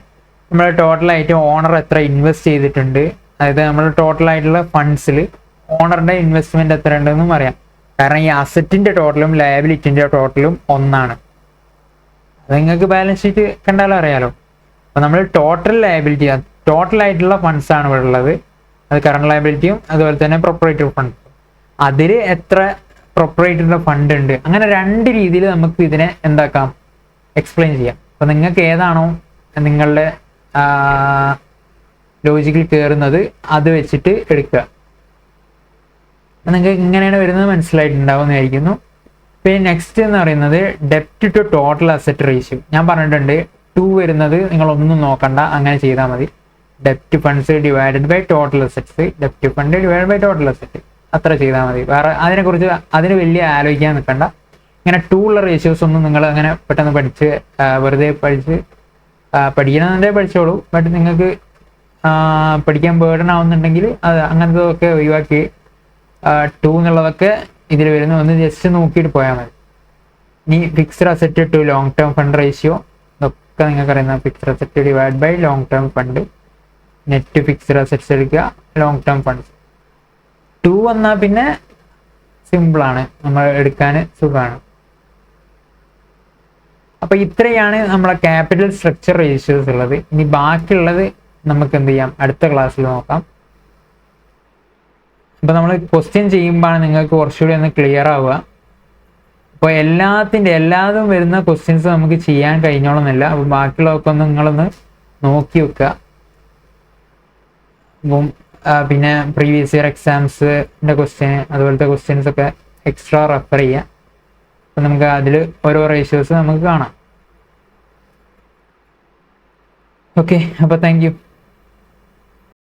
നമ്മൾ ടോട്ടലായിട്ട് ഓണർ എത്ര ഇൻവെസ്റ്റ് ചെയ്തിട്ടുണ്ട്, അതായത് നമ്മൾ ടോട്ടലായിട്ടുള്ള ഫണ്ട്സിൽ ഓണറുടെ ഇൻവെസ്റ്റ്മെന്റ് എത്ര ഉണ്ടെന്നും അറിയാം. കാരണം ഈ അസറ്റിന്റെ ടോട്ടലും ലയബിലിറ്റിന്റെ ടോട്ടലും ഒന്നാണ്. അത് നിങ്ങൾക്ക് ബാലൻസ് ഷീറ്റ് കണ്ടാലും അറിയാലോ. അപ്പോൾ നമ്മൾ ടോട്ടൽ ലയബിലിറ്റി, ടോട്ടലായിട്ടുള്ള ഫണ്ട്സ് ആണ് ഇവിടെ ഉള്ളത്. അത് കറണ്ട് ലയബിലിറ്റിയും അതുപോലെ തന്നെ പ്രൊപ്പറേറ്ററി ഫണ്ട്. അതിൽ എത്ര പ്രൊപ്പറേറ്ററിയുടെ ഫണ്ട് ഉണ്ട്, അങ്ങനെ രണ്ട് രീതിയിൽ നമുക്ക് ഇതിനെ എന്താക്കാം, എക്സ്പ്ലെയിൻ ചെയ്യാം. അപ്പോൾ നിങ്ങൾക്ക് ഏതാണോ നിങ്ങളുടെ ലോജിക്കിൽ കയറുന്നത് അത് വെച്ചിട്ട് എടുക്കുക. നിങ്ങൾക്ക് ഇങ്ങനെയാണ് വരുന്നത് മനസ്സിലായിട്ടുണ്ടാവുന്നതായിരിക്കുന്നു. പിന്നെ നെക്സ്റ്റ് എന്ന് പറയുന്നത് ഡെപ്റ്റ് ടു ടോട്ടൽ അസറ്റ് റേഷ്യോ. ഞാൻ പറഞ്ഞിട്ടുണ്ട് 2 വരുന്നത് നിങ്ങളൊന്നും നോക്കണ്ട, അങ്ങനെ ചെയ്താൽ മതി. ഡെപ്റ്റ് funds divided by total assets, ഡെപ്റ്റ് fund divide by total asset, അത്ര ചെയ്താൽ മതി. വേറെ അതിന് വലിയ ആലോചിക്കാൻ നിൽക്കണ്ട. ഇങ്ങനെ 2 ഉള്ള റേഷ്യോസ് ഒന്നും നിങ്ങൾ അങ്ങനെ പെട്ടെന്ന് വെറുതെ പഠിക്കണമെന്നുണ്ടെങ്കിൽ പഠിച്ചോളൂ. ബട്ട് നിങ്ങൾക്ക് പഠിക്കാൻ ബേർഡൻ ആവുന്നുണ്ടെങ്കിൽ അത് അങ്ങനത്തതൊക്കെ ഒഴിവാക്കി 2 എന്നുള്ളതൊക്കെ ഇതിൽ വരുന്ന ഒന്ന് ജസ്റ്റ് നോക്കിയിട്ട് പോയാൽ മതി. ഇനി fixed asset to long term fund ratio, ഇതൊക്കെ നിങ്ങൾക്ക് അറിയുന്ന fixed asset divide by long term fund, net fixed assets എടുക്കുക, ലോങ് ടേം ഫണ്ട്സ്. 2 വന്നാൽ പിന്നെ സിമ്പിളാണ്, നമ്മൾ എടുക്കാൻ സുഖമാണ്. അപ്പോൾ ഇത്രയാണ് നമ്മളെ ക്യാപിറ്റൽ സ്ട്രക്ചർ റേഷ്യോസ് ഉള്ളത്. ഇനി ബാക്കിയുള്ളത് നമുക്ക് എന്ത് ചെയ്യാം, അടുത്ത ക്ലാസ്സിൽ നോക്കാം. അപ്പോൾ നമ്മൾ ക്വസ്റ്റ്യൻ ചെയ്യുമ്പോഴാണ് നിങ്ങൾക്ക് കുറച്ചുകൂടി ഒന്ന് ക്ലിയർ ആവുക. അപ്പോൾ എല്ലാതും വരുന്ന ക്വസ്റ്റ്യൻസ് നമുക്ക് ചെയ്യാൻ കഴിഞ്ഞോളന്നില്ല. അപ്പോൾ ബാക്കിയുള്ളതൊക്കെ ഒന്ന് നിങ്ങളൊന്ന് നോക്കി വെക്കുക. അപ്പം പിന്നെ പ്രീവിയസ് ഇയർ എക്സാംസിൻ്റെ ക്വസ്റ്റ്യൻ അതുപോലത്തെ ക്വസ്റ്റ്യൻസ് ഒക്കെ എക്സ്ട്രാ റെഫർ ചെയ്യുക. അപ്പം നമുക്ക് അതിൽ ഓരോ റേഷ്യോസ് നമുക്ക് കാണാം. ഓക്കെ, അപ്പോൾ താങ്ക് യു.